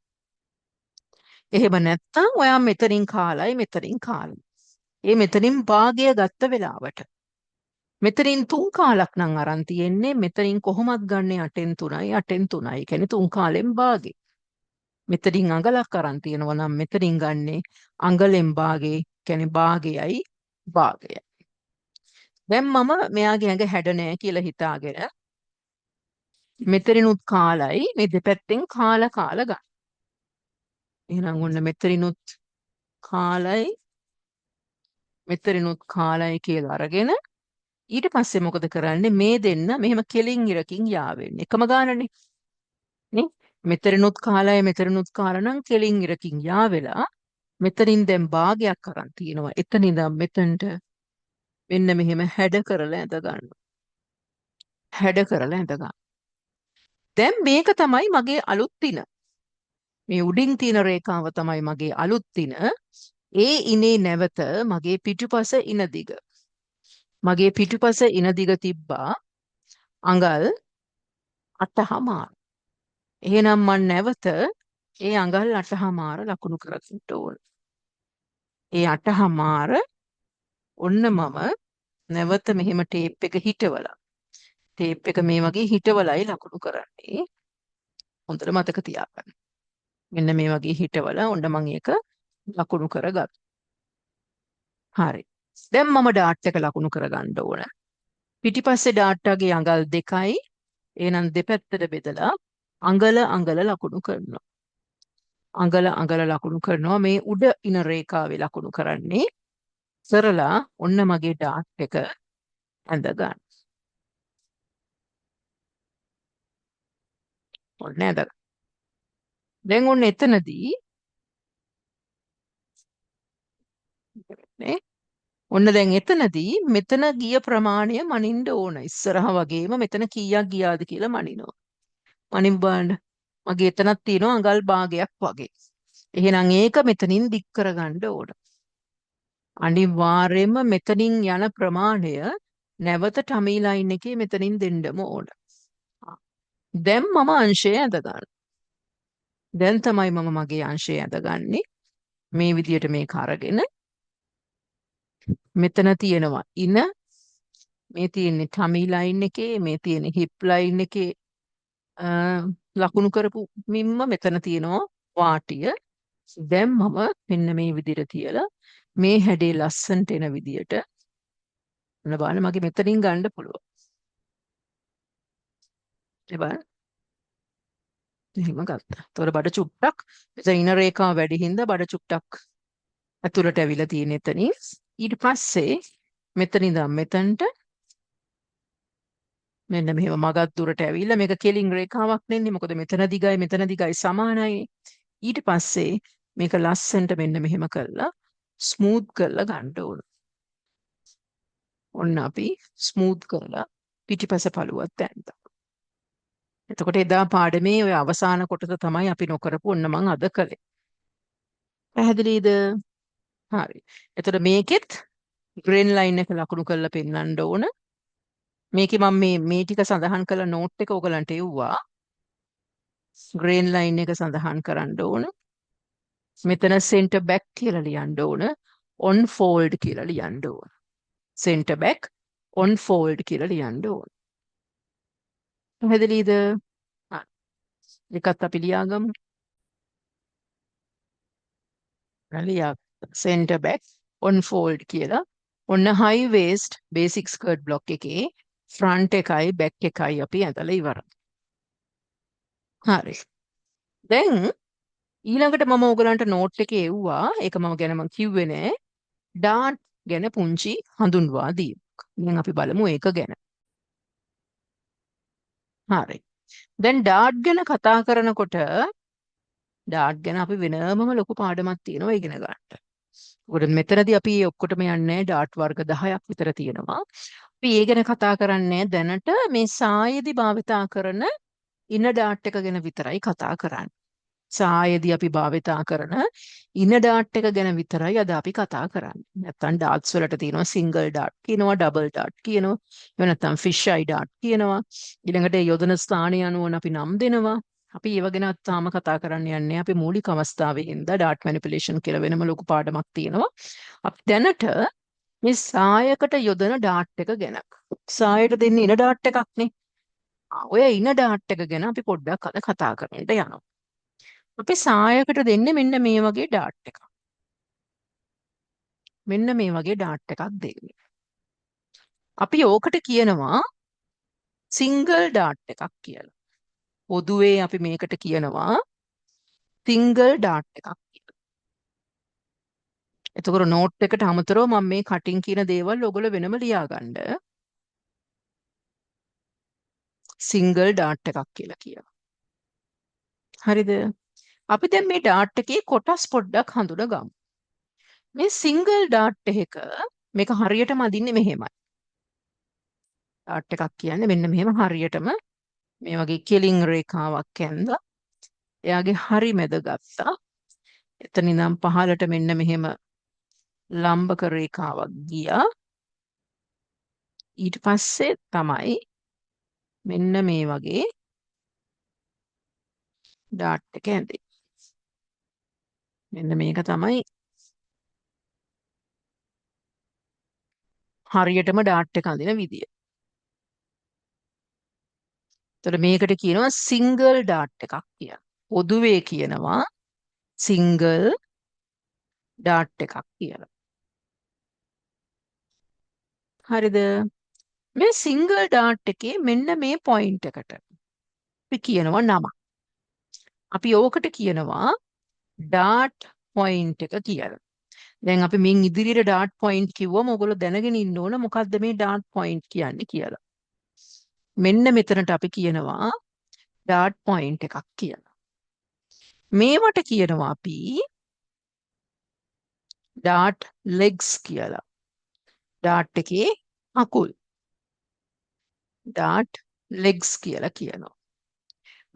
එහෙම නැත්නම් ඔයා මෙතනින් කාලයි. ඒ මෙතනින් භාගය ගත්ත වෙලාවට මෙතනින් 3 කාලක් නම් අරන් තියෙන්නේ. මෙතනින් කොහොමත් ගන්නේ 8න් 3යි 8න් 3යි. කියන්නේ 3 කාලෙන් භාගේ. මෙතනින් අඟලක් අරන් තියෙනවා නම් මෙතනින් ගන්නේ අඟලෙන් භාගේ. කියන්නේ භාගයයි භාගයයි. දැන් මම මෙයාගේ ඇඟ හැඩ නෑ කියලා හිතාගෙන මෙතනිනුත් කාලයි මේ දෙපැත්තෙන් කාලා කාලා ගන්න. එහෙනම් ඔන්න මෙතනිනුත් කාලයි මෙතනිනුත් කාලයි කියලා අරගෙන ඊට පස්සේ මොකද කරන්නේ? මේ දෙන්න මෙහෙම කෙලින් ඉරකින් යාවෙන්නේ. එකම ගානනේ. නේ? මෙතනිනුත් කාලයි මෙතනිනුත් කාලා නම් කෙලින් ඉරකින් යාවෙලා මෙතනින් දැන් භාගයක් අරන් තියෙනවා. එතන ඉඳන් මෙතනට මෙන්න මෙහෙම හැඩ කරලා ඇඳ ගන්නවා. හැඩ කරලා ඇඳ ගන්න. දැන් මේක තමයි මගේ අලුත් තින. මේ උඩින් තියෙන රේඛාව තමයි මගේ අලුත් තින. ඒ ඉනේ නැවත මගේ පිටුපස ඉන දිග. මගේ පිටුපස ඉන දිග තිබ්බා අඟල් 8මාර. එහෙනම් මම නැවත ඒ අඟල් 8මාර ලකුණු කරගන්න ඕන. ඒ 8මාර ඔන්න මම නැවත මෙහෙම ටේප් එක හිටවලා. ටේප් එක මේ වගේ හිටවලයි ලකුණු කරන්නේ. හොඳට මතක තියාගන්න. මෙන්න මේ වගේ හිටවලා ඔන්න මම ඒක ලකුණු කරගත්තා. හරි. දැන් මම ඩාට් එක ලකුණු කරගන්න ඕන. පිටිපස්සේ ඩාට්ටාගේ අඟල් 2යි. එහෙනම් දෙපැත්තට බෙදලා අඟල අඟල ලකුණු කරනවා. අඟල ලකුණු කරනවා. මේ උඩ ඉන රේඛාවේ ලකුණු කරන්නේ. කරලා ඔන්න මගේ ඩාට් එක ඇඳ ගන්න. ඔන්න ඇඳ ගන්න. දැන් ඔන්න එතනදී නේ ඔන්න දැන් එතනදී මෙතන ගිය ප්‍රමාණය මනින්න ඕන. ඉස්සරහ වගේම මෙතන කීයක් ගියාද කියලා මනිනවා. මනින් බලන්න. මගේ එතනක් තියෙනවා අඟල් භාගයක් වගේ. එහෙනම් ඒක මෙතනින් දික් කරගන්න ඕන. අනිවාර්යයෙන්ම මෙතනින් යන ප්‍රමාණය නැවත ටමී ලයින් එකේ මෙතනින් දෙන්නම ඕන. දැන් මම අංශය ඇඳ ගන්න. දැන් තමයි මම මගේ අංශය ඇඳගන්නේ. මේ විදියට මේක අරගෙන මෙතන තියෙනවා ඉන, මේ තියෙන්නේ ටමී ලයින් එකේ, මේ තියෙන්නේ හිප් ලයින් එකේ ලකුණු කරපු මිම්ම මෙතන තියෙනවා වාටිය. දැන් මම මෙන්න මේ විදිහට තියලා මේ හැඩේ ලස්සනට එන විදිහට ඔන්න බලන්න මගේ මෙතනින් ගන්න පුළුවන්. ඒ බලන්න. එහෙම ගත්තා. ඒතකොට බඩ චුට්ටක් මෙතන ඉන රේඛාව වැඩි හින්දා බඩ චුට්ටක් ඇතුළට ඇවිල්ලා තියෙන එතනින්. ඊට පස්සේ මෙතන ඉඳන් මෙතනට මෙන්න මෙහෙම මගක් දුරට ඇවිල්ලා මේක කෙලින් රේඛාවක් නෙන්නේ. මොකද මෙතන දිගයි සමානයි. ඊට පස්සේ මේක ලස්සනට මෙන්න මෙහෙම කරලා ස්මූත් කරලා ගන්න ඕන. ඔන්න අපි ස්මූත් කරලා පිටිපස පළුවත් ඇඳලා. එතකොට එදා පාඩමේ ඔය අවසාන කොටස තමයි අපි නොකරපු ඔන්න මං අද කළේ. පැහැදිලිද? හරි. එතකොට මේකෙත් ග්‍රේන් ලයින් එක ලකුණු කරලා පෙන්නන්න ඕන. මේකේ මම මේ ටික සඳහන් කළ නෝට් එක ඔයගලන්ට එව්වා. ග්‍රේන් ලයින් එක සඳහන් කරන්න ඕන. මෙතන සෙන්ටර් බැක් කියලා ලියන්න ඕන. ඔන් ෆෝල්ඩ් කියලා ලියන්න ඕන. සෙන්ටර් බැක් ඔන් ෆෝල්ඩ් කියලා ලියන්න ඕන. පැහැදිලිද? ඒකත් අපි ලියාගමු. ලියා සෙන්ටර් බැක් ඔන් ෆෝල්ඩ් කියලා. ඔන්න හයි වේස්ට් බේසික් ස්කර්ට් බ්ලොක් එකේ ෆ්‍රන්ට් එකයි බැක් එකයි අපි ඇඳලා ඉවරයි. හරි. දැන් ඊළඟට මම ඔයගලන්ට නෝට් එකේ එව්වා. ඒක මම කිව්වේ නෑ. ඩාට් ගැන පුංචි හඳුන්වා දීමක්. දැන් අපි බලමු ඒක ගැන. හරි. දැන් ඩාට් ගැන කතා කරනකොට ඩාට් ගැන අපි වෙනමම ලොකු පාඩමක් තියෙනවා ඉගෙන ගන්න. මොකද මෙතනදී අපි ඔක්කොටම යන්නේ ඩාට් වර්ග 10ක් විතර තියෙනවා. අපි ඒ ගැන කතා කරන්නේ දැනට මේ සායේදී භාවිතා කරන ඉන ඩාට් එක ගැන විතරයි කතා කරන්නේ. සායේදී අපි භාවිතා කරන ඉන ඩාට් එක ගැන විතරයි අද අපි කතා කරන්නේ. නැත්තම් ඩාට්ස් වලට තියෙනවා සිංගල් ඩාට් කියනවා, ඩබල් ඩාට් කියනවා. එහෙම නැත්තම් ෆිෂ් අයි ඩාට් කියනවා. ඊළඟට යොදන ස්ථානය අනුව අපි නම් දෙනවා. අපි ඒව ගැන තාම කතා කරන්න යන්නේ. අපි මූලික අවස්ථාවේ ඉඳලා ඩාට් මැනිපියුලේෂන් කියලා වෙනම ලොකු පාඩමක් තියෙනවා. අපි දැනට මේ සායකට යොදන ඩාට් එක ගැන සායට දෙන්නේ ඉන ඩාට් එකක්නේ. ඔය ඉන ඩාට් එක ගැන අපි පොඩ්ඩක් අද කතා කරන්න යනවා. අපි සායකට දෙන්නේ මෙන්න මේ වගේ ඩාට් එකක්. මෙන්න මේ වගේ ඩාට් එකක් දෙන්නේ. අපි ඕකට කියනවා සිංගල් ඩාට් එකක් කියලා. පොදුවේ අපි මේකට කියනවා සිංගල් ඩාට් එකක් කියලා. එතකොට නෝට් එකට අමතරව මම මේ කටින් කියන දේවල් ඔයගොල්ලෝ වෙනම ලියාගන්න. සිංගල් ඩාට් එකක් කියලා කියනවා. හරිද? අපි දැන් මේ ඩාට් එකේ කොටස් පොඩ්ඩක් හඳුනගමු. මේ සිංගල් ඩාට් එක මේක හරියටම අදින්නේ මෙහෙමයි. ඩාට් එකක් කියන්නේ මෙන්න මෙහෙම හරියටම මේ වගේ කෙලින් රේඛාවක් ඇඳලා එයාගේ හරි මැද ගත්තා. එතන ඉඳන් පහළට මෙන්න මෙහෙම ලම්බක රේඛාවක් ගියා. ඊට පස්සේ තමයි මෙන්න මේ වගේ ඩාට් එක ඇඳෙන්නේ. මෙන්න මේක තමයි හරියටම ඩාට් එක අඳින විදිය. එතකොට මේකට කියනවා සිංගල් ඩාට් එකක් කියලා. පොදුවේ කියනවා සිංගල් ඩාට් එකක් කියලා. හරිද? මේ සිංගල් ඩාට් එකේ මෙන්න මේ පොයින්ට් එකට අපි කියනවා නම. අපි ඕකට කියනවා ඩාට් පොයින්ට් එක කියලා. දැන් අපි මින් ඉදිරියට ඩාට් පොයින්ට් කිව්වම ඔයගොල්ලෝ දැනගෙන ඉන්න ඕන මොකද්ද මේ ඩාට් පොයින්ට් කියන්නේ කියලා. මෙන්න මෙතනට අපි කියනවා ඩාට් පොයින්ට් එකක් කියලා. මේවට කියනවා අපි ඩාට් ලෙග්ස් කියලා. ඩාට් එකේ අකුල්. ඩාට් ලෙග්ස් කියලා කියනවා.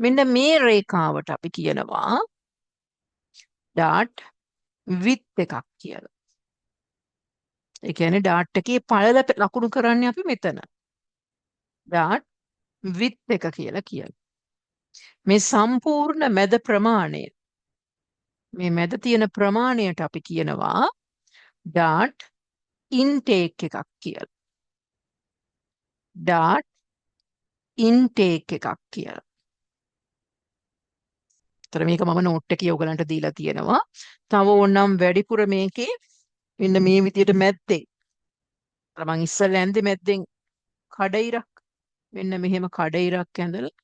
මෙන්න මේ රේඛාවට අපි කියනවා ඩාට් විත් එකක් කියලා. ඒ කියන්නේ ඩාට් එකේ පළල ලකුණු කරන්නේ අපි මෙතන. ඩාට් විත් එක කියලා කියනවා. මේ සම්පූර්ණ මැද ප්‍රමාණය මේ මැද තියෙන ප්‍රමාණයට අපි කියනවා ඩාට් ඉන්ටේක් එකක් කියලා. ඩාට් ඉන්ටේක් එකක් කියලා. තර මේක මම නෝට් එකේ ඔයගලන්ට දීලා තියෙනවා. තව ඕනනම් වැඩිපුර මේකේ මෙන්න මේ විදියට මැද්දෙන් අර මං ඉස්සෙල්ලා ඇන්දේ මැද්දෙන් කඩිරක් මෙන්න මෙහෙම කඩිරක් ඇඳලා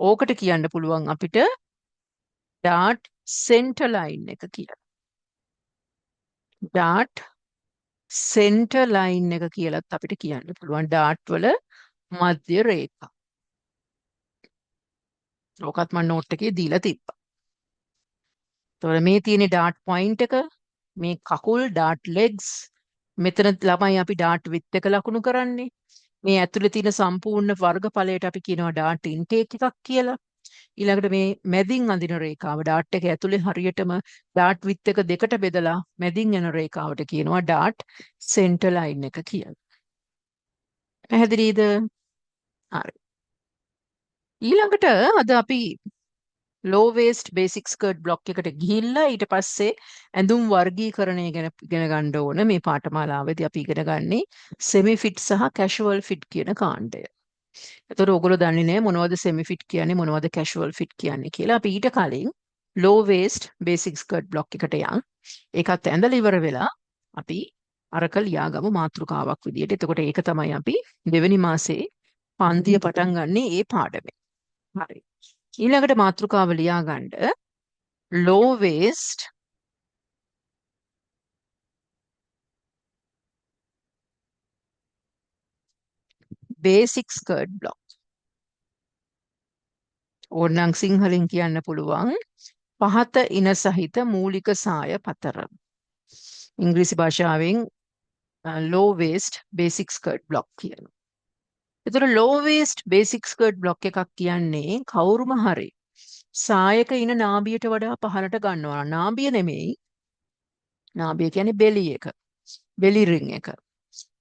ඕකට කියන්න පුළුවන් අපිට ඩාට් සෙන්ටර් ලයින් එක කියලා. ඩාට් සෙන්ටර් ලයින් එක කියලත් අපිට කියන්න පුළුවන් ඩාට් වල මධ්‍ය රේඛා. ඕකත් මම නෝට් එකේ දීලා තිබ්බා. එතකොට මේ තියෙන ඩාට් පොයින්ට් එක මේ කකුල් ඩාට් ලෙග්ස් මෙතන ළමයි අපි ඩාට් විත් එක ලකුණු කරන්නේ. මේ ඇතුලේ තියෙන සම්පූර්ණ වර්ගඵලයට අපි කියනවා ඩාට් ඉන්ටේක් එකක් කියලා. ඊළඟට මේ මැදින් අඳින රේඛාව ඩාට් එක ඇතුලේ හරියටම ඩාට් විත් එක දෙකට බෙදලා මැදින් යන රේඛාවට කියනවා ඩාට් සෙන්ටර් ලයින් එක කියලා. පැහැදිලිද? හරි. ඊළඟට අද අපි ලෝ වේස්ට් බේසික් ස්කර්ට් බ්ලොක් එකට ගිහිල්ලා ඊට පස්සේ ඇඳුම් වර්ගීකරණය ගැන ඉගෙන ගන්න ඕන. මේ පාඨමාලාවේදී අපි ඉගෙන ගන්නේ සෙමි ෆිට් සහ කැෂුවල් ෆිට් කියන කාණ්ඩය. එතකොට ඕගොල්ලෝ දන්නේ නැහැ මොනවද සෙමි ෆිට් කියන්නේ මොනවද කැෂුවල් ෆිට් කියන්නේ කියලා. අපි ඊට කලින් ලෝ වේස්ට් බේසික් ස්කර්ට් බ්ලොක් එකට යන්. ඒකත් ඇඳලා ඉවර වෙලා අපි අරක ලියාගමු මාතෘකාවක් විදියට. එතකොට ඒක තමයි අපි දෙවෙනි මාසේ පන්තිය පටන් ගන්නේ ඒ පාඩමේ. හරි. ඊළඟට මාතෘකාව ලියා ගන්න low waist basic skirt block. ඕනනම් සිංහලෙන් කියන්න පුළුවන් පහත ඉන සහිත මූලික සාය පතර. ඉංග්‍රීසි භාෂාවෙන් low waist basic skirt block කියනවා. ඒතර low waist basic skirt block එකක් කියන්නේ කවුරුම හරි සායක ඉන නාභියට වඩා පහළට ගන්නවා. නාභිය නෙමෙයි. නාභිය කියන්නේ බෙලි එක. බෙලි රින් එක.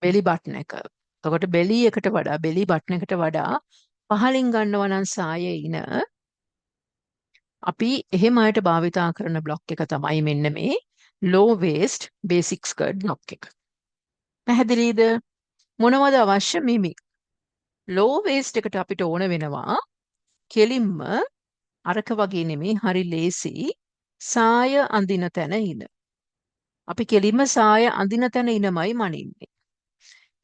බෙලි බටන් එක. එතකොට බෙලි එකට වඩා බෙලි බටන් එකට වඩා පහලින් ගන්නවා නම් සායේ ඉන අපි එහෙම අයට භාවිතා කරන බ්ලොක් එක තමයි මෙන්න මේ low waist basic skirt block එක. පැහැදිලිද? මොනවද අවශ්‍ය මිමි? ලෝ වේස්ට් එකට අපිට ඕන වෙනවා කෙලින්ම අරක වගේ නෙමේ හරි ලේසි සාය අඳින තැන ඉන. අපි කෙලින්ම සාය අඳින තැන ඉනමයි මනින්නේ.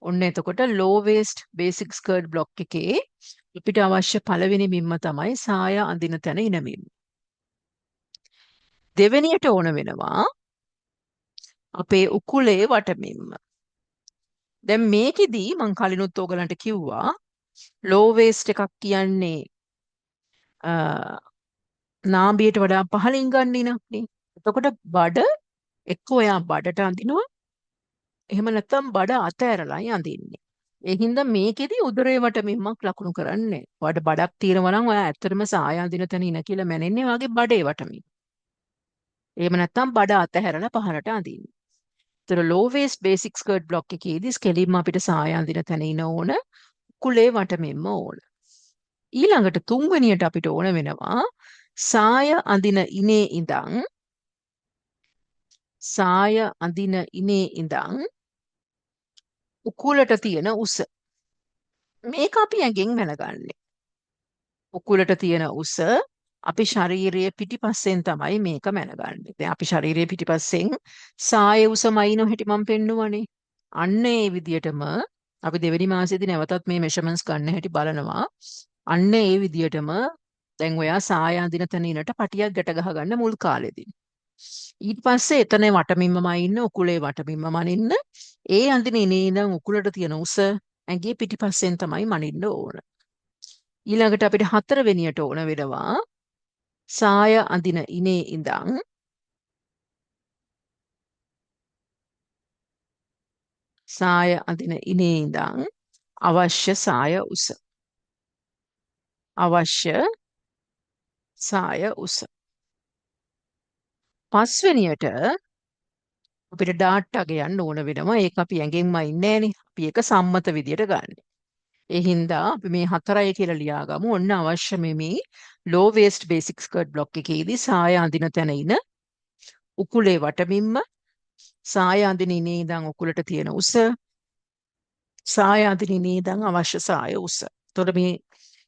ඔන්න එතකොට ලෝ වේස්ට් බේසික් ස්කර්ට් බ්ලොක් එකේ අපිට අවශ්‍ය පළවෙනි මිම්ම තමයි සාය අඳින තැන ඉන මිම්ම. දෙවෙනියට ඕන වෙනවා අපේ උකුලේ වටමිම්ම. දැන් මේකෙදී මං කලිනුත් ඕගලන්ට කිව්වා ලෝ වේස්ට් එකක් කියන්නේ නාභියට වඩා පහළින් ගන්න ඉනක්නේ. එතකොට බඩ එක්ක ඔයා බඩට අඳිනවා එහෙම නැත්නම් බඩ අතෑරලායි අඳින්නේ. ඒ හින්දා මේකෙදි උදරේ වටමිම්මක් ලකුණු කරන්නේ. ඔයාට බඩක් තියෙනවා නම් ඔයා ඇත්තටම සාය අඳින තැන ඉන කියලා මැනෙන්නේ වාගේ බඩේ වටමින්. එහෙම නැත්නම් බඩ අතහැරලා පහළට අඳින්නේ. ඒතර ලෝ වේස්ට් බේසික් ස්කර්ට් බ්ලොක් එකේදී ස්කෙලින්ම අපිට සාය අඳින තැන ඉන ඕන කුලේ වටමින්ම ඕන. ඊළඟට තුන්වෙනියට අපිට ඕන වෙනවා සාය අඳින ඉනේ ඉඳන් සාය අඳින ඉනේ ඉඳන් උකුලට තියෙන උස. මේක අපි ඇඟෙන් මැනගන්නේ. උකුලට තියෙන උස අපි ශරීරයේ පිටිපස්සෙන් තමයි මේක මැනගන්නේ. දැන් අපි ශරීරයේ පිටිපස්සෙන් සාය උස මයින් හැටි මම පෙන්නුවනේ. අන්න ඒ විදියටම අපි දෙවෙනි මාසෙදී නැවතත් මේ මෙෂර්මන්ට්ස් ගන්න හැටි බලනවා. අන්න ඒ විදියටම දැන් ඔයා සාය අඳින තැන ඉනට පටියක් ගැට ගහ ගන්න මුල් කාලෙදී. ඊට පස්සේ එතන වටමින්මම ඉන්න උකුලේ වටමින්මම මනින්න ඒ අඳින ඉනේ ඉඳන් උකුලට තියෙන උස ඇඟේ පිටිපස්සෙන් තමයි මනින්න ඕන. ඊළඟට අපිට හතරවෙනියට ඕන වෙනවා සාය අඳින ඉනේ ඉඳන් සාය අඳින ඉනේ ඉඳන් අවශ්‍ය සාය උස. අවශ්‍ය සාය උස. පස්වෙනියට අපිට ඩාට්ටාගේ යන්න ඕන වෙනවා. ඒක අපි ඇඟෙන්ම ඉන්නේ නෑනේ. අපි ඒක සම්මත විදියට ගන්න. ඒ හින්දා අපි මේ 4යි කියලා ලියාගමු. ඔන්න අවශ්‍ය මේ ලෝ වේස්ට් බේසික් ස්කර්ට් බ්ලොක් එකේදී සාය අඳින තැන ඉන උකුලේ වටමින්ම සාය අඳින ඉනේ ඉඳන් උකුලට තියෙන උස සාය අඳින ඉනේ ඉඳන් අවශ්‍ය සාය උස. එතකොට මේ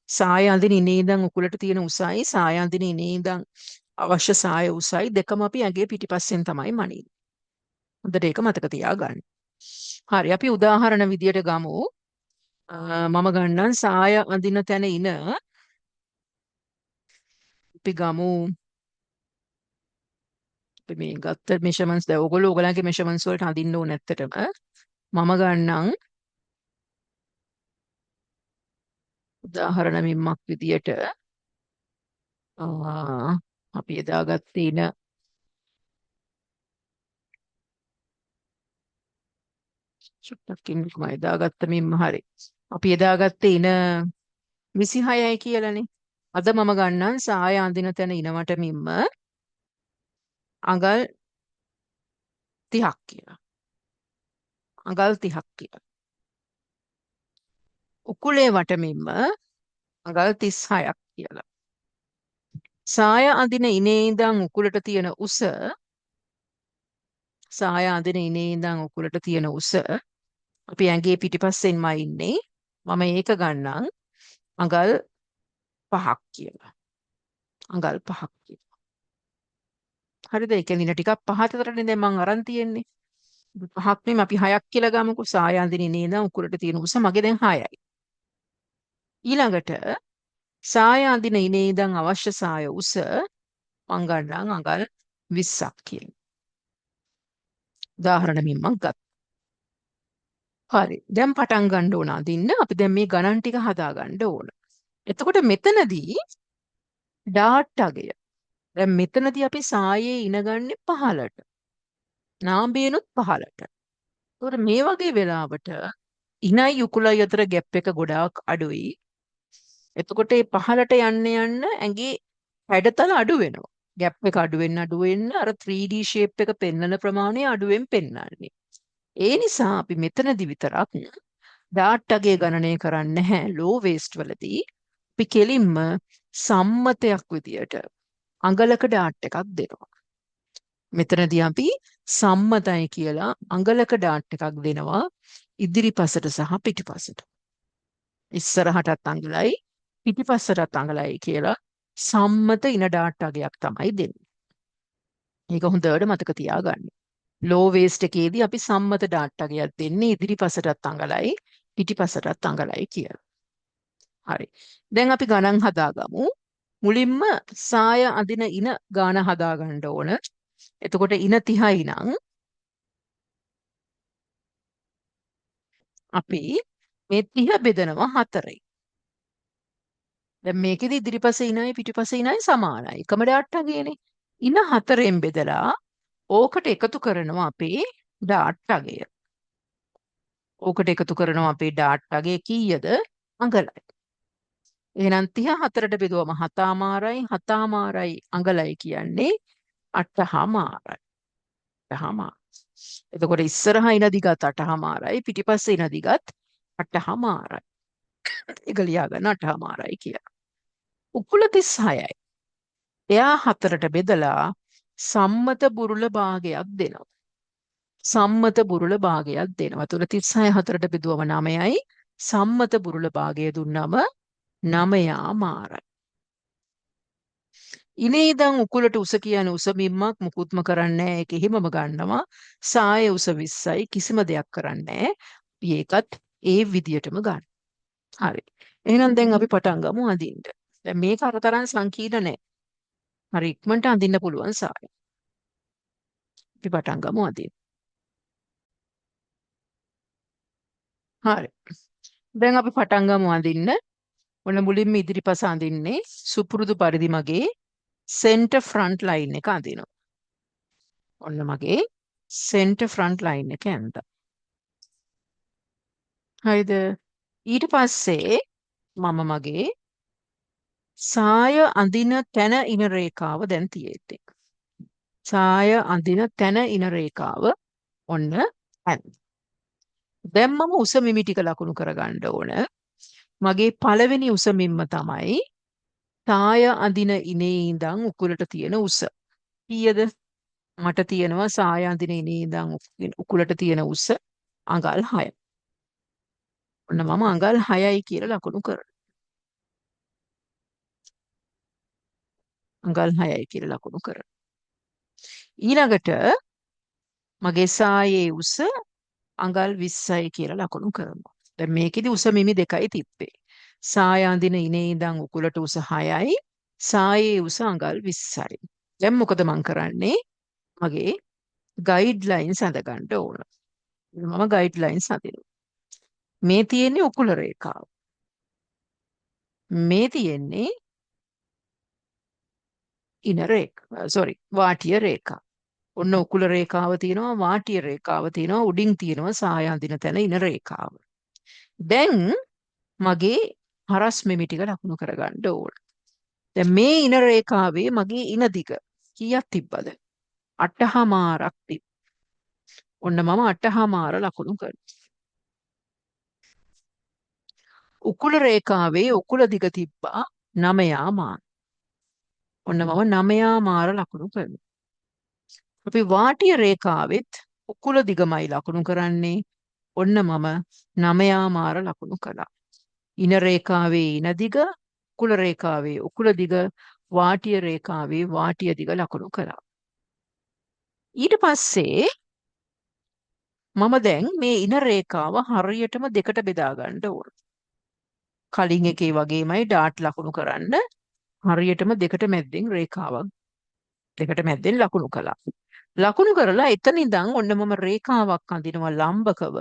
සාය අඳින ඉනේ ඉඳන් උකුලට තියෙන උසයි සාය අඳින ඉනේ ඉඳන් අවශ්‍ය සාය උසයි දෙකම අපි ඇඟේ පිටිපස්සෙන් තමයි මනින්නේ. හොඳට ඒක මතක තියාගන්න. හරි අපි උදාහරණ විදියට ගමු. මම ගන්නම් සාය අඳින තැන ඉන අපි ගමු අපි මේ ගත්ත මෙෂර්මන්ට්ස් දැන් ඔයගොල්ලෝ ඔයගලගේ මෙෂර්මන්ට්ස් වලට අඳින්න ඕන ඇත්තටම මම ගන්නම් උදාහරණ මිම්මක් විදියට අපි එදාගත්තේ ඉන චුට්ටක් ඉන්නකම එදාගත්ත මිම්ම හරි අපි එදාගත්තේ ඉන 26යි කියලානේ. අද මම ගන්නම් සාය අඳින තැන ඉනවට මිම්ම අඟල් 30ක් කියලා. අඟල් 30ක් කියලා. උකුලේ වටමින්ම අඟල් 36ක් කියලා. සාය අඳින ඉනේ ඉඳන් උකුලට තියෙන උස සාය අඳින ඉනේ ඉඳන් උකුලට තියෙන උස අපි ඇඟේ පිටිපස්සෙන්මයි ඉන්නේ. මම ඒක ගන්නම් අඟල් 5ක් කියලා. අඟල් 5ක් කියලා. හරිද? ඒ කියන්නේ ටිකක් පහතටනේ දැන් මම අරන් තියෙන්නේ. 5ක් නෙමෙයි අපි 6ක් කියලා ගමුකෝ. සාය අඳින ඉනේ ඉඳන් උකුලට තියෙන උස මගේ දැන් 6යි. ඊළඟට සාය අඳින ඉනේ ඉඳන් අවශ්‍ය සාය උස මං ගන්නම් අඟල් 20ක් කියලා. උදාහරණමින් මං ගත්තා. හරි. දැන් පටන් ගන්න ඕන අඳින්න. අපි දැන් මේ ගණන් ටික හදා ගන්න ඕන. එතකොට මෙතනදී ඩාට් අගය. දැන් මෙතනදී අපි සායේ ඉනගන්නේ 15ට. නාභියනොත් 15ට. එතකොට මේ වගේ වෙලාවට ඉනයි උකුලයි අතර ગેප් එක ගොඩාක් අඩුයි. එතකොට මේ 15ට යන්න යන්න ඇඟේ හැඩතල අඩු වෙනවා. ગેප් එක අඩු වෙන්න අර 3D shape එක පෙන්වන ප්‍රමාණය අඩුවෙන් පෙන්වන්නේ. ඒ නිසා අපි මෙතනදි විතරක් ඩාට්ටගේ ගණනය කරන්නේ නැහැ ලෝ වේස්ට් වලදී. අපි කෙලින්ම සම්මතයක් විදියට අඟලක ඩාට් එකක් දෙනවා. මෙතනදී අපි සම්මතයි කියලා අඟලක ඩාට් එකක් දෙනවා. ඉදිරිපසට සහ පිටිපසට. ඉස්සරහටත් අඟලයි පිටිපස්සටත් අඟලයි කියලා සම්මත ඉන ඩාට් අගයක් තමයි දෙන්නේ. මේක හොඳට මතක තියාගන්න. ලෝ වේස්ට් එකේදී අපි සම්මත ඩාට් අගයක් දෙන්නේ ඉදිරිපසටත් අඟලයි පිටිපසටත් අඟලයි කියලා. හරි. දැන් අපි ගණන් හදාගමු. මුලින්ම සාය අඳින ඉන ගාන හදාගන්න ඕන. එතකොට ඉන 30යි නම් අපි මේ 30 බෙදනවා 4යි. දැන් මේකෙදි ඉදිරිපස ඉනයි පිටිපස ඉනයි සමානයි. එකම ඩාට් අගයනේ. ඉන 4ෙන් බෙදලා ඕකට එකතු කරනවා අපේ ඩාට් අගය. ඕකට එකතු කරනවා අපේ ඩාට් අගය කීයද? අඟලයි. එහෙනම් 34ට බෙදුවම 7මාරයි 7මාරයි අඟලයි කියන්නේ 8මාරයි. 8මාරයි. එතකොට ඉස්සරහා ඉන දිගත් 8මාරයි පිටිපස්සේ ඉන දිගත් 8මාරයි. ඒක ලියා ගන්න 8මාරයි කියලා. උකුල 36යි. එයා 4ට බෙදලා සම්මත බුරුල භාගයක් දෙනවා. සම්මත බුරුල භාගයක් දෙනවා. එතකොට 36 4ට බෙදුවම 9යි. සම්මත බුරුල භාගය දුන්නම 9මාරයි. ඉනේ ඉඳන් උකුලට උස කියන උස බිම්මක් මුකුත්ම කරන්නේ නැහැ. ඒක එහෙමම ගන්නවා. සාය උස 20යි කිසිම දෙයක් කරන්නේ නැහැ. අපි ඒකත් ඒ විදියටම ගන්න. හරි. එහෙනම් දැන් අපි පටන් ගමු අඳින්න. දැන් මේක අර තරම් සංකීර්ණ නැහැ. හරි ඉක්මනට අඳින්න පුළුවන් සාය. අපි පටන් ගමු අඳින්න. හරි. දැන් අපි පටන් ගමු අඳින්න. ඔන්න මුලින්ම ඉදිරිපස අඳින්නේ සුපුරුදු පරිදි මගේ සෙන්ටර් ෆ්‍රන්ට් ලයින් එක අඳිනවා. ඔන්න මගේ සෙන්ටර් ෆ්‍රන්ට් ලයින් එක ඇඳලා. හරිද? ඊට පස්සේ මම මගේ සාය අඳින තැන ඉන රේඛාව දැන් තියෙන්නේ. සාය අඳින තැන ඉන රේඛාව ඔන්න ඇඳ. දැන් මම උස මිමි ටික ලකුණු කරගන්න ඕන. මගේ පළවෙනි උස මිම්ම තමයි සාය අඳින ඉනේ ඉඳන් උකුලට තියෙන උස. කීයද? මට තියෙනවා සාය අඳින ඉනේ ඉඳන් උකුලට තියෙන උස අඟල් 6. ඔන්න මම අඟල් 6යි කියලා ලකුණු කරනවා. අඟල් 6යි කියලා ලකුණු කරනවා. ඊළඟට මගේ සායේ උස අඟල් 20යි කියලා ලකුණු කරනවා. දැන් මේකෙදි උස මිමි දෙකයි තිබ්බේ. සාය අඳින ඉනේ ඉඳන් උකුලට උස 6යි. සායේ උස අඟල් 20යි. දැන් මොකද මං කරන්නේ? මගේ ගයිඩ් ලයින්ස් අඳ ගන්න ඕන. මම ගයිඩ් ලයින්ස් අඳිනවා. මේ තියෙන්නේ උකුල රේඛාව. මේ තියෙන්නේ ඉන රේඛාව. වාටිය රේඛාව. ඔන්න උකුල රේඛාව තියෙනවා, වාටිය රේඛාව තියෙනවා, උඩින් තියෙනවා සාය අඳින තැන ඉන රේඛාව. දැන් මගේ හරස් මෙමි ටික ලකුණු කරගන්න ඕන. දැන් මේ ඉන රේඛාවේ මගේ ඉන දිග කීයක් තිබ්බද? 8මාරක් තිබ්බ. ඔන්න මම 8මාර ලකුණු කරනවා. උකුල රේඛාවේ උකුල දිග තිබ්බා 9මාර. ඔන්න මම 9මාර ලකුණු කරනවා. අපි වාටිය රේඛාවෙත් උකුල දිගමයි ලකුණු කරන්නේ. ඔන්න මම 9මාර ලකුණු කළා. ඉන රේඛාවේ ඉන දිග, උකුල රේඛාවේ උකුල දිග, වාටිය රේඛාවේ වාටිය දිග ලකුණු කළා. ඊට පස්සේ මම දැන් මේ ඉන රේඛාව හරියටම දෙකට බෙදා ගන්න ඕන. කලින් එකේ වගේමයි ඩාට් ලකුණු කරන්න හරියටම දෙකට මැද්දෙන් රේඛාවක් දෙකට මැද්දෙන් ලකුණු කළා. ලකුණු කරලා එතන ඉඳන් ඔන්න මම රේඛාවක් අඳිනවා ලම්බකව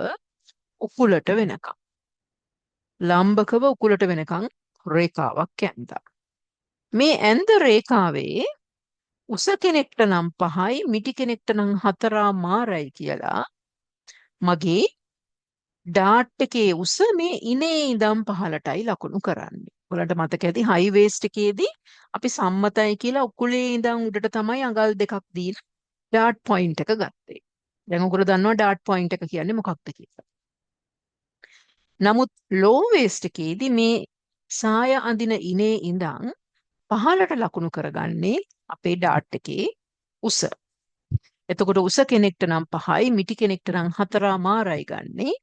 උකුලට වෙනකම්. ලම්බකව උකුලට වෙනකම් රේඛාවක් ඇඳා. මේ ඇඳ රේඛාවේ උස කෙනෙක්ට නම් 5යි මිටි කෙනෙක්ට නම් 4මාරයි කියලා මගේ ඩාට් එකේ උස මේ ඉනේ ඉඳන් පහළටයි ලකුණු කරන්නේ. ඔයාලට මතක ඇති හයි වේස්ට් එකේදී අපි සම්මතයි කියලා උකුලේ ඉඳන් උඩට තමයි අඟල් දෙකක් දීලා ඩාට් පොයින්ට් එක ගත්තේ. දැන් ඔයගොල්ලෝ දන්නවා ඩාට් පොයින්ට් එක කියන්නේ මොකක්ද කියලා. නමුත් ලෝ වේස්ට් එකේදී මේ සාය අඳින ඉනේ ඉඳන් පහළට ලකුණු කරගන්නේ අපේ ඩාට් එකේ උස. එතකොට උස කෙනෙක්ට නම් 5යි මිටි කෙනෙක්ට නම් 4මාරයි ගන්නේ.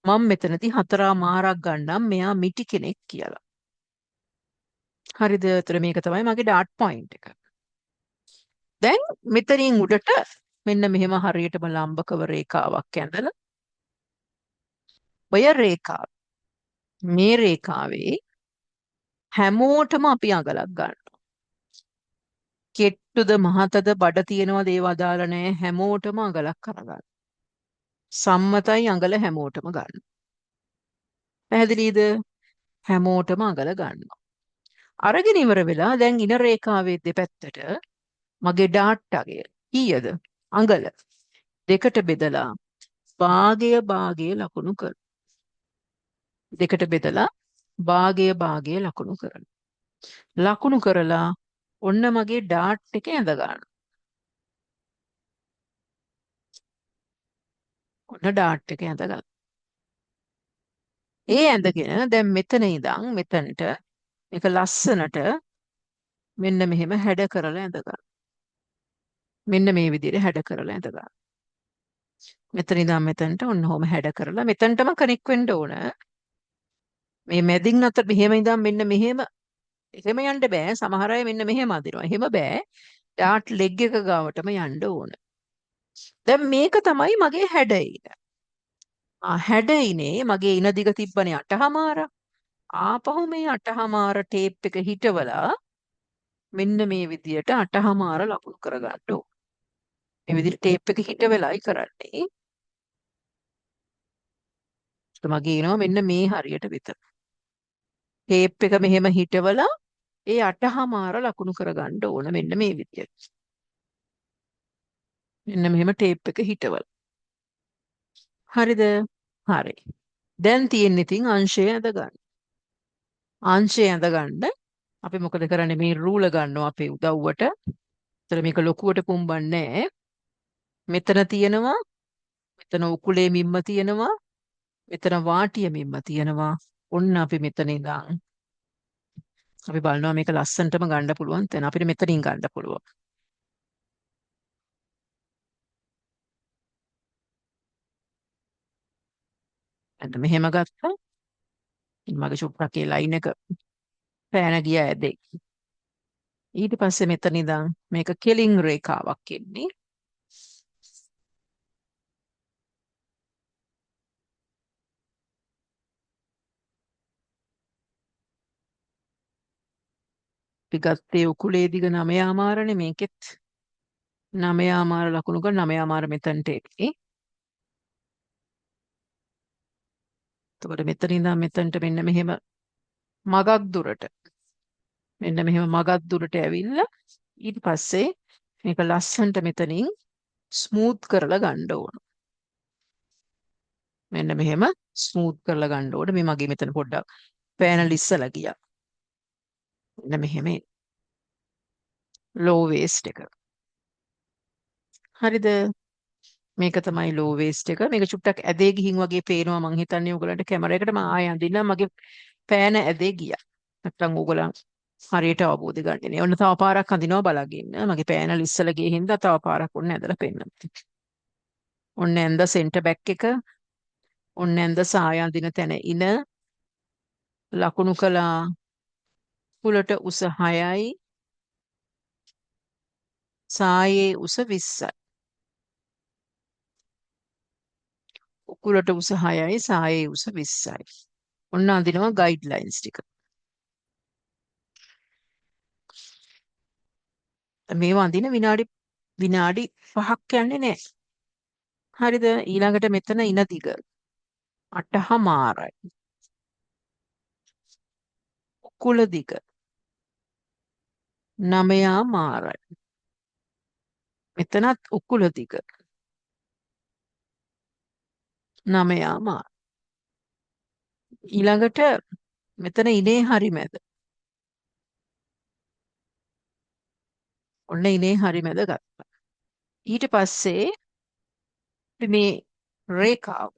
මම මෙතනදී හතරා මාරක් ගන්නම් මෙයා මිටි කෙනෙක් කියලා. හරිද? ඒතර මේක තමයි මගේ ඩාට් පොයින්ට් එක. දැන් මෙතනින් උඩට මෙන්න මෙහෙම හරියටම ලම්බකව රේඛාවක් ඇඳලා ඔය රේඛාව මේ රේඛාවේ හැමෝටම අපි අඟලක් ගන්නවා. කෙට්ටුද මහතද බඩ තියෙනවද ඒව අදාළ නැහැ හැමෝටම අඟලක් කරගන්න. සම්මතයි අඟල හැමෝටම ගන්න. පැහැදිලිද? හැමෝටම අඟල ගන්නවා. අරගෙන ඉවර වෙලා දැන් ඉන රේඛාවේ දෙපැත්තට මගේ ඩාට් අගය කීයද? අඟල දෙකට බෙදලා භාගය ලකුණු කර. දෙකට බෙදලා භාගය ලකුණු කරන. ලකුණු කරලා ඔන්න මගේ ඩාට් එක ඇඳ ගන්න. ඔන්න ඩාට් එක ඇඳ ගන්න. ඒ ඇඳගෙන දැන් මෙතන ඉඳන් මෙතනට මේක ලස්සනට මෙන්න මෙහෙම හැඩ කරලා ඇඳ ගන්න. මෙන්න මේ විදිහට හැඩ කරලා ඇඳ ගන්න. මෙතන ඉඳන් මෙතනට ඔන්න ඔහොම හැඩ කරලා මෙතනටම කනෙක්ට් වෙන්න ඕන. මේ මැදින් අතර මෙහෙම ඉඳන් මෙන්න මෙහෙම එහෙම යන්න බෑ. සමහර අය මෙන්න මෙහෙම අදිනවා. එහෙම බෑ. ඩාට් ලෙග් එක ගාවටම යන්න ඕන. දැන් මේක තමයි මගේ හැඩයින. හැඩයිනේ මගේ ඉන දිග තිබ්බනේ 8හමාරක්. ආපහු මේ 8හමාර ටේප් එක හිටවලා මෙන්න මේ විදියට 8හමාර ලකුණු කරගන්න ඕන. මේ විදිහට ටේප් එක හිටවෙලායි කරන්නේ. මගේ එනවා මෙන්න මේ හරියට විතර. ටේප් එක මෙහෙම හිටවලා ඒ 8හමාර ලකුණු කරගන්න ඕන මෙන්න මේ විදියට. මෙන්න මෙහෙම ටේප් එක හිටවලා. හරිද? හරි. දැන් තියෙන ඉතින් අංශය ඇඳ ගන්න. අංශය ඇඳ ගන්න අපි මොකද කරන්නේ මේ රූල ගන්නවා අපේ උදව්වට. ඒතර මේක ලොකුවට පුම්බන්නේ නැහැ. මෙතන තියෙනවා මෙතන උකුලේ මිම්ම තියෙනවා මෙතන වාටිය මිම්ම තියෙනවා. ඔන්න අපි මෙතන ඉඳන් අපි බලනවා මේක ලස්සනටම ගන්න පුළුවන් තැන අපිට මෙතනින් ගන්න පුළුවන්. එතන මෙහෙම ගත්තා. මගේ චුට්ටක් ඒ ලයින් එක පෑන ගියා ඇදේ. ඊට පස්සේ මෙතන ඉඳන් මේක කෙලින් රේඛාවක් එන්නේ. අපි ගත්තේ උකුලේ දිග 9හමාරනේ මේකෙත් 9හමාර ලකුණු කර 9හමාර මෙතනට එන්නේ. එතකොට මෙතන ඉඳන් මෙතනට මෙන්න මෙහෙම මගක් දුරට මෙන්න මෙහෙම මගක් දුරට ඇවිල්ලා ඊට පස්සේ මේක ලස්සනට මෙතනින් ස්මූත් කරලා ගන්න ඕන. මෙන්න මෙහෙම ස්මූත් කරලා ගන්න ඕන. මේ මගේ මෙතන පොඩ්ඩක් පෑනල් ඉස්සලා ගියා. මෙන්න මෙහෙම ලෝ වේස්ට් එක. හරිද? මේක තමයි ලෝ වේස්ට් එක. මේක චුට්ටක් ඇදේ ගිහින් වගේ පේනවා මං හිතන්නේ ඔයගලන්ට කැමරාවකට මම ආය අඳින්නම් මගේ පෑන ඇදේ ගියා. නැත්තම් ඔයගලන් හරියට අවබෝධ ගන්නේ නෑ. ඔන්න තව පාරක් අඳිනවා බලගන්න. මගේ පෑනල් ඉස්සලා ගියේ හින්දා තව පාරක් ඔන්න ඇදලා පෙන්නන්න. ඔන්න ඇඳ සෙන්ටර් බැක් එක. ඔන්න ඇඳ සාය අඳින තැන ඉන ලකුණු කළා උකුලට උස 6යි සායේ උස 20යි. උකුලට උස 6යි සායේ උස 20යි. ඔන්න අඳිනවා ගයිඩ්ලයින්ස් ටික. මේවා අඳින විනාඩි 5ක් යන්නේ නැහැ. හරිද? ඊළඟට මෙතන ඉන දිග 8හමාරයි. උකුල දිග 9හමාරයි. මෙතනත් උකුල දිග 9හමාරයි. ඊළඟට මෙතන ඉනේ හරි මැද. ඔන්න ඉනේ හරි මැද ගත්තා. ඊට පස්සේ අපි මේ රේඛාව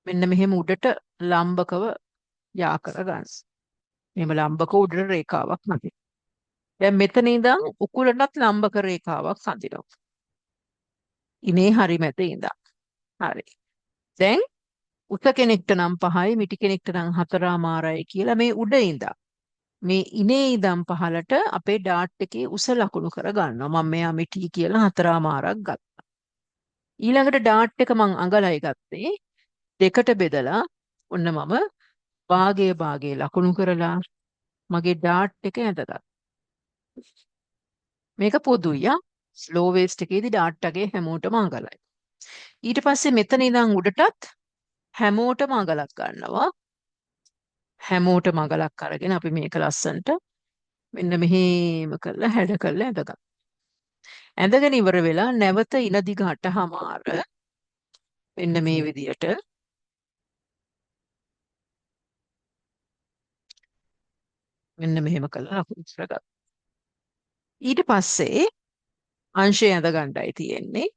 මෙන්න මෙහෙම උඩට ලම්බකව යා කරගන්න. මෙහෙම ලම්බක උඩට රේඛාවක් නැති. දැන් මෙතන ඉඳන් උකුලටත් ලම්බක රේඛාවක් අඳිනවා. ඉනේ හරි මැද ඉඳන්. හරි. දැන් උස කෙනෙක්ට නම් 5යි මිටි කෙනෙක්ට නම් 4මාරයි කියලා මේ උඩ ඉඳන් මේ ඉනේ ඉඳන් පහලට අපේ ඩාට් එකේ උස ලකුණු කර ගන්නවා. මම මෙයා මිටි කියලා 4මාරක් ගත්තා. ඊළඟට ඩාට් එක මං අඟලයි ගත්තේ දෙකට බෙදලා ඔන්න මම භාගයේ ලකුණු කරලා මගේ ඩාට් එක ඇඳගත්තා. මේක පොදුයි ස්ලෝ වේස්ට් එකේදී ඩාට් එකේ හැමෝටම අඟලයි. ඊට පස්සේ මෙතන ඉඳන් උඩටත් හැමෝටම අඟලක් ගන්නවා. හැමෝටම අඟලක් අරගෙන අපි මේක ලස්සන්ට මෙන්න මෙහෙම කරලා හැඩ කරලා ඇඳගත්තා. ඇඳගෙන ඉවර වෙලා නැවත ඉන දිග 8මාර මෙන්න මේ විදියට මෙන්න මෙහෙම කරලා ලකුණු කරගත්තා. ඊට පස්සේ අංශය ඇඳ ගන්නයි තියෙන්නේ.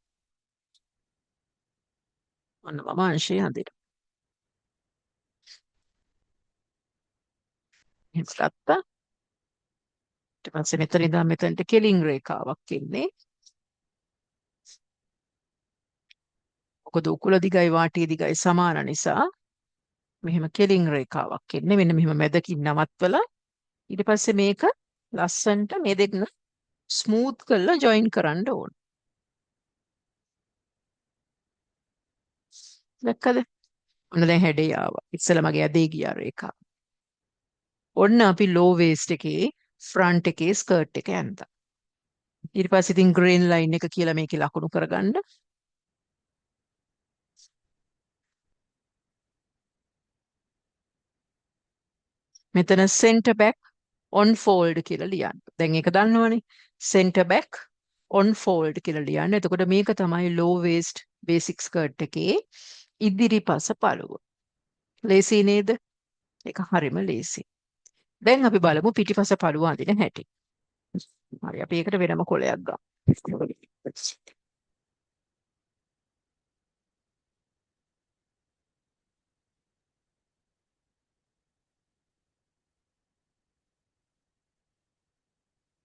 ඔන්න මම අංශය අඳිනවා. එහෙම ගත්තා. ඊට පස්සේ මෙතන ඉඳන් මෙතනට කෙලින් රේඛාවක් ඉන්නේ. මොකද උකුල දිගයි වාටිය දිගයි සමාන නිසා මෙහෙම කෙලින් රේඛාවක් ඉන්නේ. මෙන්න මෙහෙම මැදකින් නවත්වලා ඊට පස්සේ මේක ලස්සන්ට මේ දෙක ස්මූත් කරලා ජොයින් කරන්න ඕන. දැක්කද? ඔන්න දැන් හැඩේ ආවා. ඉස්සෙල්ලා මගේ ඇදේ ගියා රේඛා. ඔන්න අපි ලෝ වේස්ට් එකේ ෆ්‍රන්ට් එකේ ස්කර්ට් එක ඇඳා. ඊට පස්සේ ඉතින් ග්‍රේන් ලයින් එක කියලා මේකේ ලකුණු කරගන්න. මෙතන center back on fold කියලා ලියන්න. දැන් ඒක දන්නවනේ. center back on fold කියලා ලියන්න. එතකොට මේක තමයි low waist basic skirt එකේ ඉදිරිපස පළුව. ලේසි නේද? ඒක හරිම ලේසි. දැන් අපි බලමු පිටිපස පළුව අඳින හැටි. හරි අපි ඒකට වෙනම කොලයක් ගමු.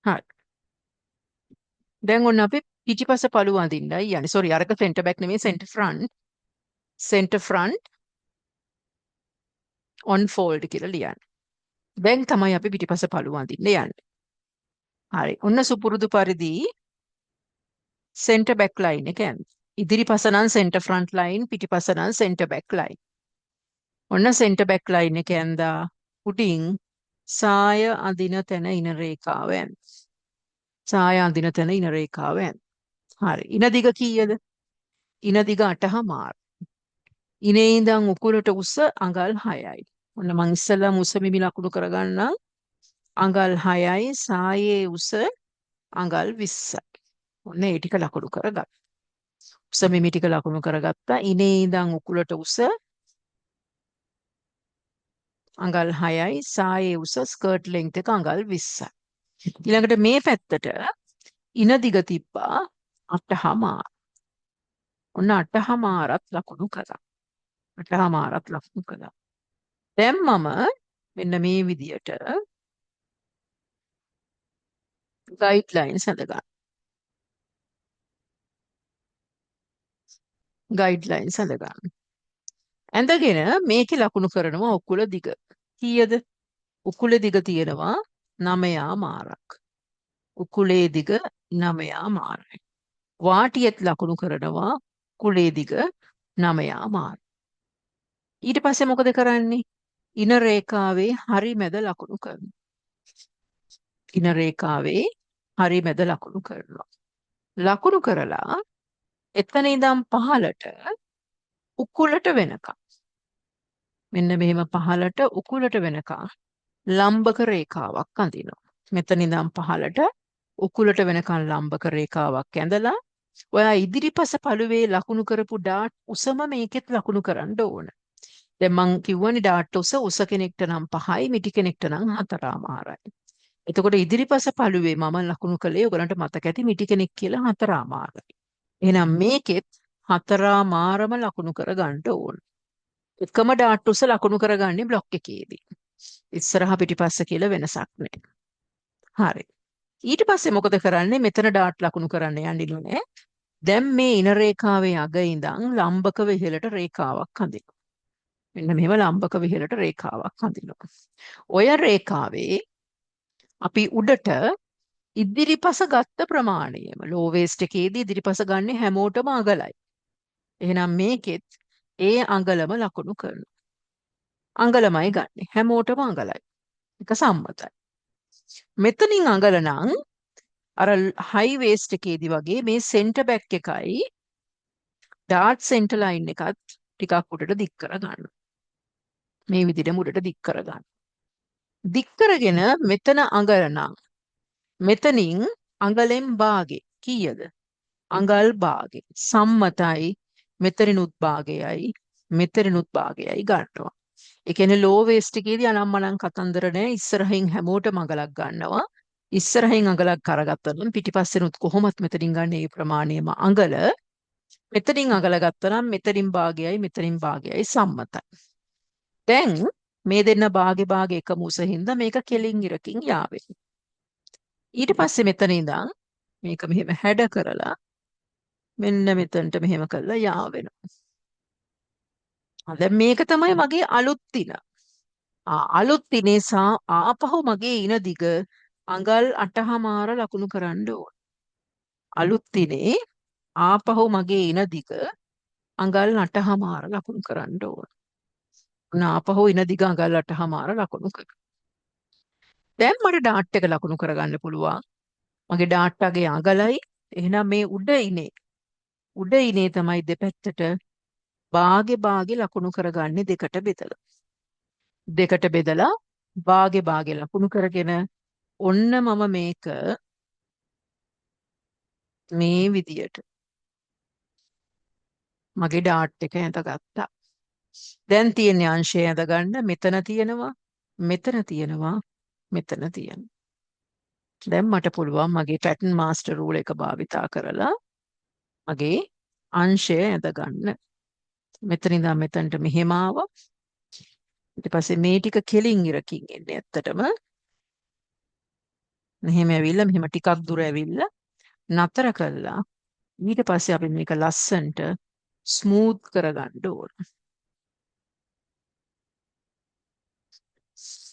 හරි. දැන් ඔන්න අපි පිටිපස පළුව අඳින්නයි යන්නේ. සෝරි අරක center back නෙමෙයි center front. center front on fold කියලා ලියන්න. දැන් තමයි අපි පිටිපස පළුව අඳින්න යන්නේ. හරි. ඔන්න සුපුරුදු පරිදි center back line එක යන්න. ඉදිරිපස නම් center front line, පිටිපස නම් center back line. ඔන්න center back line එක ඇඳා උඩින් සාය අඳින තැන ඉන රේඛාව යන්න. සාය අඳින තැන ඉන රේඛාව යන්න. හරි. ඉන දිග කීයද? ඉන දිග 8මාර. ඉනේ ඉඳන් උකුලට උස අඟල් 6යි. ඔන්න මං ඉස්සෙල්ලාම උස මිමි ලකුණු කරගන්නම්. අඟල් 6යි සායේ උස අඟල් 20යි. ඔන්න ඒ ටික ලකුණු කරගත්තා. උස මිමි ටික ලකුණු කරගත්තා. ඉනේ ඉඳන් උකුලට උස අඟල් 6යි සායේ උස ස්කර්ට් ලෙන්ත් එක අඟල් 20යි. ඊළඟට මේ පැත්තට ඉන දිග තිබ්බා 8මාර. ඔන්න 8මාරත් ලකුණු කරා. 8මාරත් ලකුණු කරා. දැන් මම මෙන්න මේ විදියට ගයිඩ්ලයින්ස් හදගන්න. ගයිඩ්ලයින්ස් හදගන්න. ඇඳගෙන මේකේ ලකුණු කරනවා උකුල දිග. කීයද? උකුල දිග තියෙනවා 9මාරක්. උකුලේ දිග 9මාරයි. වාටියෙත් ලකුණු කරනවා උකුලේ දිග 9මාර. ඊට පස්සේ මොකද කරන්නේ? ඉන රේඛාවේ හරි මැද ලකුණු කරනවා. ඉන රේඛාවේ හරි මැද ලකුණු කරනවා. ලකුණු කරලා එතන ඉඳන් පහලට උකුලට වෙනකම් මෙන්න මෙහෙම පහලට උකුලට වෙනකම් ලම්බක රේඛාවක් අඳිනවා. මෙතන ඉඳන් පහලට උකුලට වෙනකම් ලම්බක රේඛාවක් ඇඳලා ඔයා ඉදිරිපස පළුවේ ලකුණු කරපු ඩාට් උසම මේකෙත් ලකුණු කරන්න ඕන. දැන් මං කිව්වනේ ඩාට් උස කෙනෙක්ට නම් 5යි මිටි කෙනෙක්ට නම් 4මාරයි. එතකොට ඉදිරිපස පළුවේ මම ලකුණු කළේ ඔයගලන්ට මතක ඇති මිටි කෙනෙක් කියලා 4මාරයි. එහෙනම් මේකෙත් 4මාරම ලකුණු කර ගන්න ඕන. එකම ඩාට් උස ලකුණු කරගන්නේ බ්ලොක් එකේදී. ඉස්සරහ පිටිපස්ස කියලා වෙනසක් නැහැ. හරි. ඊට පස්සේ මොකද කරන්නේ? මෙතන ඩාට් ලකුණු කරන්න යන්නේ නැහැ. දැන් මේ ඉන රේඛාවේ අග ඉඳන් ලම්බකව ඉහළට රේඛාවක් අඳිනවා. මෙන්න මෙහෙම ලම්බක විහෙරට රේඛාවක් හඳිනවා. ඔය රේඛාවේ අපි උඩට ඉදිරිපස ගත්ත ප්‍රමාණයම ලෝ වේස්ට් එකේදී ඉදිරිපස ගන්න හැමෝටම අගලයි. එහෙනම් මේකෙත් ඒ අඟලම ලකුණු කරනවා. අඟලමයි ගන්න. හැමෝටම අඟලයි. එක සම්මතයි. මෙතනින් අඟල නම් අර හයි වේස්ට් එකේදී වගේ මේ සෙන්ටර් බැක් එකයි ඩාර්ට් සෙන්ටර් ලයින් එකත් ටිකක් උඩට දික් කර ගන්නවා. මේ විදිහට උඩට දික් කර ගන්න. දික් කරගෙන මෙතන අඟල නම් මෙතනින් අඟලෙන් භාගේ කීයද? අඟල් භාගේ සම්මතයි. මෙතනිනුත් භාගයයි මෙතනිනුත් භාගයයි ගන්නවා. ඒ කියන්නේ ලෝ වේස්ට් එකේදී අනම්මනම් කතන්දර නැහැ. ඉස්සරහින් හැමෝටම අඟලක් ගන්නවා. ඉස්සරහින් අඟලක් කරගත්තා නම් පිටිපස්සෙනුත් කොහොමත් මෙතනින් ගන්න ඒ ප්‍රමාණයම අඟල. මෙතනින් අඟල ගත්තා නම් මෙතනින් භාගයයි මෙතනින් භාගයයි සම්මතයි. දැන් මේ දෙන්න භාගේ එකම උස හින්දා මේක කෙලින් ඉරකින් යාවෙනවා. ඊට පස්සේ මෙතන ඉඳන් මේක මෙහෙම හැඩ කරලා මෙන්න මෙතනට මෙහෙම කරලා යාවෙනවා. දැන් මේක තමයි මගේ අලුත් දින. අලුත් දිනේ ආපහු මගේ ඉන දිග අඟල් 8මාර ලකුණු කරන්න ඕන. අලුත් දිනේ ආපහු මගේ ඉන දිග අඟල් 8මාර ලකුණු කරන්න ඕන. ආපහු ඉන දිග අඟල් 8මාර ලකුණු කරා. දැන් මට ඩාට් එක ලකුණු කරගන්න පුළුවන්. මගේ ඩාට් එකේ අඟලයි. එහෙනම් මේ උඩ ඉනේ තමයි දෙපැත්තට භාගේ ලකුණු කරගන්නේ දෙකට බෙදලා. දෙකට බෙදලා භාගේ ලකුණු කරගෙන ඔන්න මම මේක මේ විදියට මගේ ඩාට් එක ඇඳගත්තා. දැන් තියෙන අංශය ඇඳගන්න මෙතන තියෙනවා මෙතන තියෙනවා මෙතන තියෙනවා. දැන් මට පුළුවන් මගේ පැටර්න් මාස්ටර් රූල් එක භාවිතා කරලා මගේ අංශය ඇඳගන්න. මෙතන ඉඳන් මෙතනට මෙහෙම ආවා. ඊට පස්සේ මේ ටික කෙලින් ඉරකින් එන්නේ ඇත්තටම. මෙහෙම ඇවිල්ලා මෙහෙම ටිකක් දුර ඇවිල්ලා නතර කළා. ඊට පස්සේ අපි මේක ලස්සන්ට ස්මූත් කරගන්න ඕන.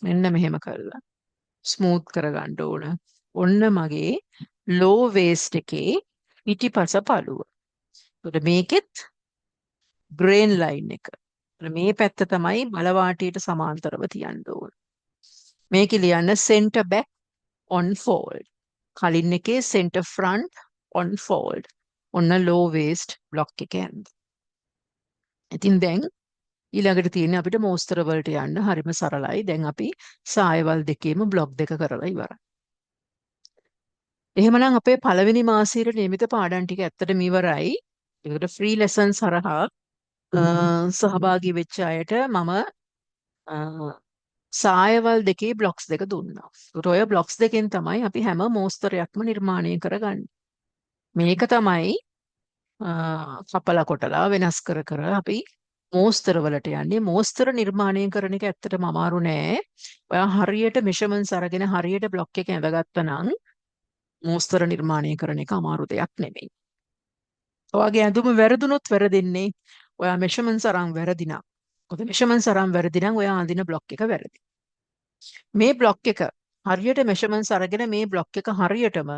මෙන්න මෙහෙම කළා. ස්මූත් කරගන්න ඕන. ඔන්න මගේ ලෝ වේස්ට් එකේ පිටිපස පළුව. ඒකට මේකෙත් ග්‍රේන් ලයින් එක. මේ පැත්ත තමයි බලවාටියට සමාන්තරව තියන්න ඕන. මේක ලියන්න center back on fold. කලින් එකේ center front on fold. ඔන්න low waist block එක යන්න. ඉතින් දැන් ඊළඟට තියෙන්නේ අපිට මෝස්තර වලට යන්න හරිම සරලයි. දැන් අපි සායවල් දෙකේම බ්ලොක් දෙක කරලා ඉවරයි. එහෙමනම් අපේ පළවෙනි මාසීර නියමිත පාඩම් ටික ඇත්තටම ඉවරයි. ඒකට ෆ්‍රී ලෙසන්ස් හරහා සහභාගී වෙච්ච අයට මම සායවල් දෙකේ බ්ලොක්ස් දෙක දුන්නා. ඒකට ඔය බ්ලොක්ස් දෙකෙන් තමයි අපි හැම මෝස්තරයක්ම නිර්මාණය කරගන්නේ. මේක තමයි කපලා කොටලා වෙනස් කර අපි මෝස්තර වලට යන්නේ. මෝස්තර නිර්මාණය කරන එක ඇත්තටම අමාරු නෑ. ඔයා හරියට මෙෂර්මන්ට්ස් අරගෙන හරියට බ්ලොක් එක ඇඳගත්තා නම් මෝස්තර නිර්මාණය කරන එක අමාරු දෙයක් නෙමෙයි. ඔයාගේ ඇඳුම වැරදුනොත් වැරදින්නේ ඔයා මෙෂර්මන්ට්ස් අරන් වැරදිනා. මොකද මෙෂර්මන්ට්ස් අරන් වැරදිනම් ඔයා අඳින බ්ලොක් එක වැරදි. මේ බ්ලොක් එක හරියට මෙෂර්මන්ට්ස් අරගෙන මේ බ්ලොක් එක හරියටම